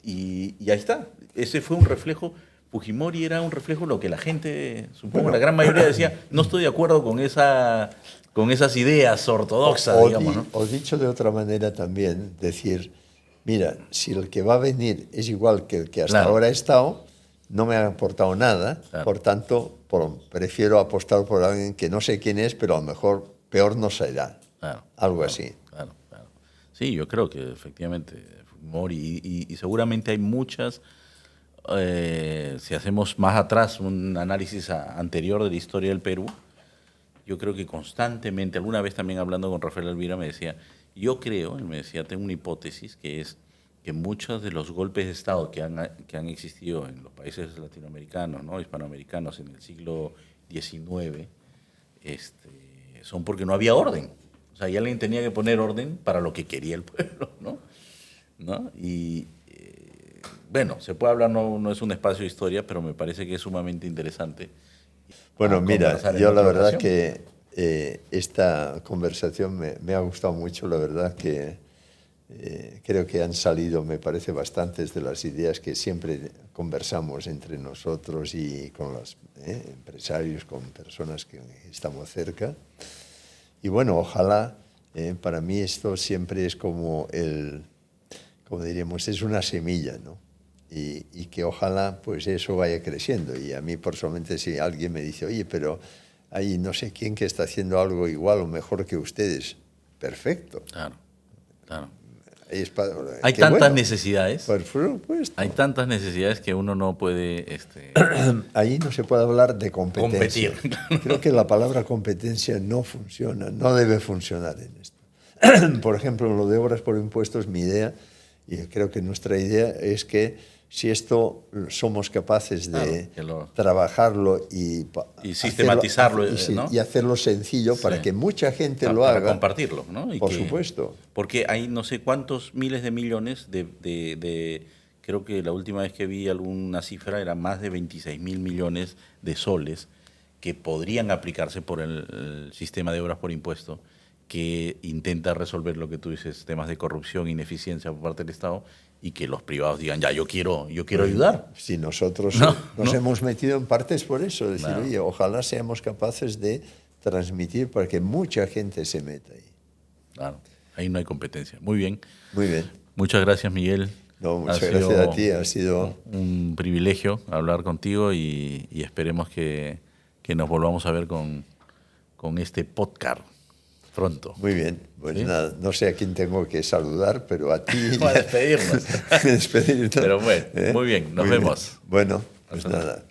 Speaker 1: y ahí está. Ese fue un reflejo. Fujimori era un reflejo de lo que la gente, supongo, la gran mayoría decía, no estoy de acuerdo con esas ideas ortodoxas, digamos, ¿no?
Speaker 2: O dicho de otra manera también, decir, mira, si el que va a venir es igual que el que hasta ahora ha estado, no me ha aportado nada, por tanto, prefiero apostar por alguien que no sé quién es, pero a lo mejor peor no será. Algo así.
Speaker 1: Claro. Sí, yo creo que efectivamente Fujimori, y seguramente hay muchas, si hacemos más atrás un análisis anterior de la historia del Perú, yo creo que constantemente, alguna vez también hablando con Rafael Elvira me decía, él me decía, tengo una hipótesis que es que muchos de los golpes de Estado que han existido en los países latinoamericanos, ¿no? Hispanoamericanos en el siglo XIX, son porque no había orden. O sea, y alguien tenía que poner orden para lo que quería el pueblo, ¿no? Y bueno, se puede hablar, no es un espacio de historia, pero me parece que es sumamente interesante.
Speaker 2: Bueno, mira, yo la verdad que esta conversación me ha gustado mucho, la verdad que creo que han salido, me parece, bastantes de las ideas que siempre conversamos entre nosotros y con los empresarios, con personas que estamos cerca. Y bueno, ojalá, para mí esto siempre es como como diríamos, es una semilla, ¿no? Y que ojalá pues eso vaya creciendo. Y a mí personalmente, si alguien me dice, oye, pero hay no sé quién que está haciendo algo igual o mejor que ustedes, perfecto.
Speaker 1: Claro, claro.
Speaker 2: Hay
Speaker 1: tantas necesidades.
Speaker 2: Por supuesto.
Speaker 1: Hay tantas necesidades que uno no puede...
Speaker 2: Ahí no se puede hablar de competencia.
Speaker 1: Competir.
Speaker 2: Creo que la palabra competencia no funciona, no debe funcionar en esto. Por ejemplo, lo de obras por impuestos, mi idea, y creo que nuestra idea es que si esto somos capaces de trabajarlo y
Speaker 1: sistematizarlo
Speaker 2: y hacerlo sencillo, sí, para que mucha gente lo
Speaker 1: para
Speaker 2: haga.
Speaker 1: Compartirlo, ¿no?
Speaker 2: Por supuesto.
Speaker 1: Porque hay no sé cuántos miles de millones creo que la última vez que vi alguna cifra era más de 26.000 millones de soles que podrían aplicarse por el sistema de obras por impuesto, que intenta resolver lo que tú dices, temas de corrupción, ineficiencia por parte del Estado, y que los privados digan, ya, yo quiero ayudar.
Speaker 2: Si nosotros nos hemos metido en partes por eso, decir, claro, oye, ojalá seamos capaces de transmitir para que mucha gente se meta ahí.
Speaker 1: Claro, ahí no hay competencia. Muy bien.
Speaker 2: Muy bien.
Speaker 1: Muchas gracias, Miguel.
Speaker 2: No, muchas gracias a ti, ha sido
Speaker 1: un privilegio hablar contigo y esperemos que nos volvamos a ver con este podcast pronto.
Speaker 2: Muy bien, pues ¿sí? Nada, no sé a quién tengo que saludar, pero a ti.
Speaker 1: Para despedirnos.
Speaker 2: Despedirnos.
Speaker 1: Pero bueno, muy bien, nos vemos.
Speaker 2: Bien. Bueno, pues nada.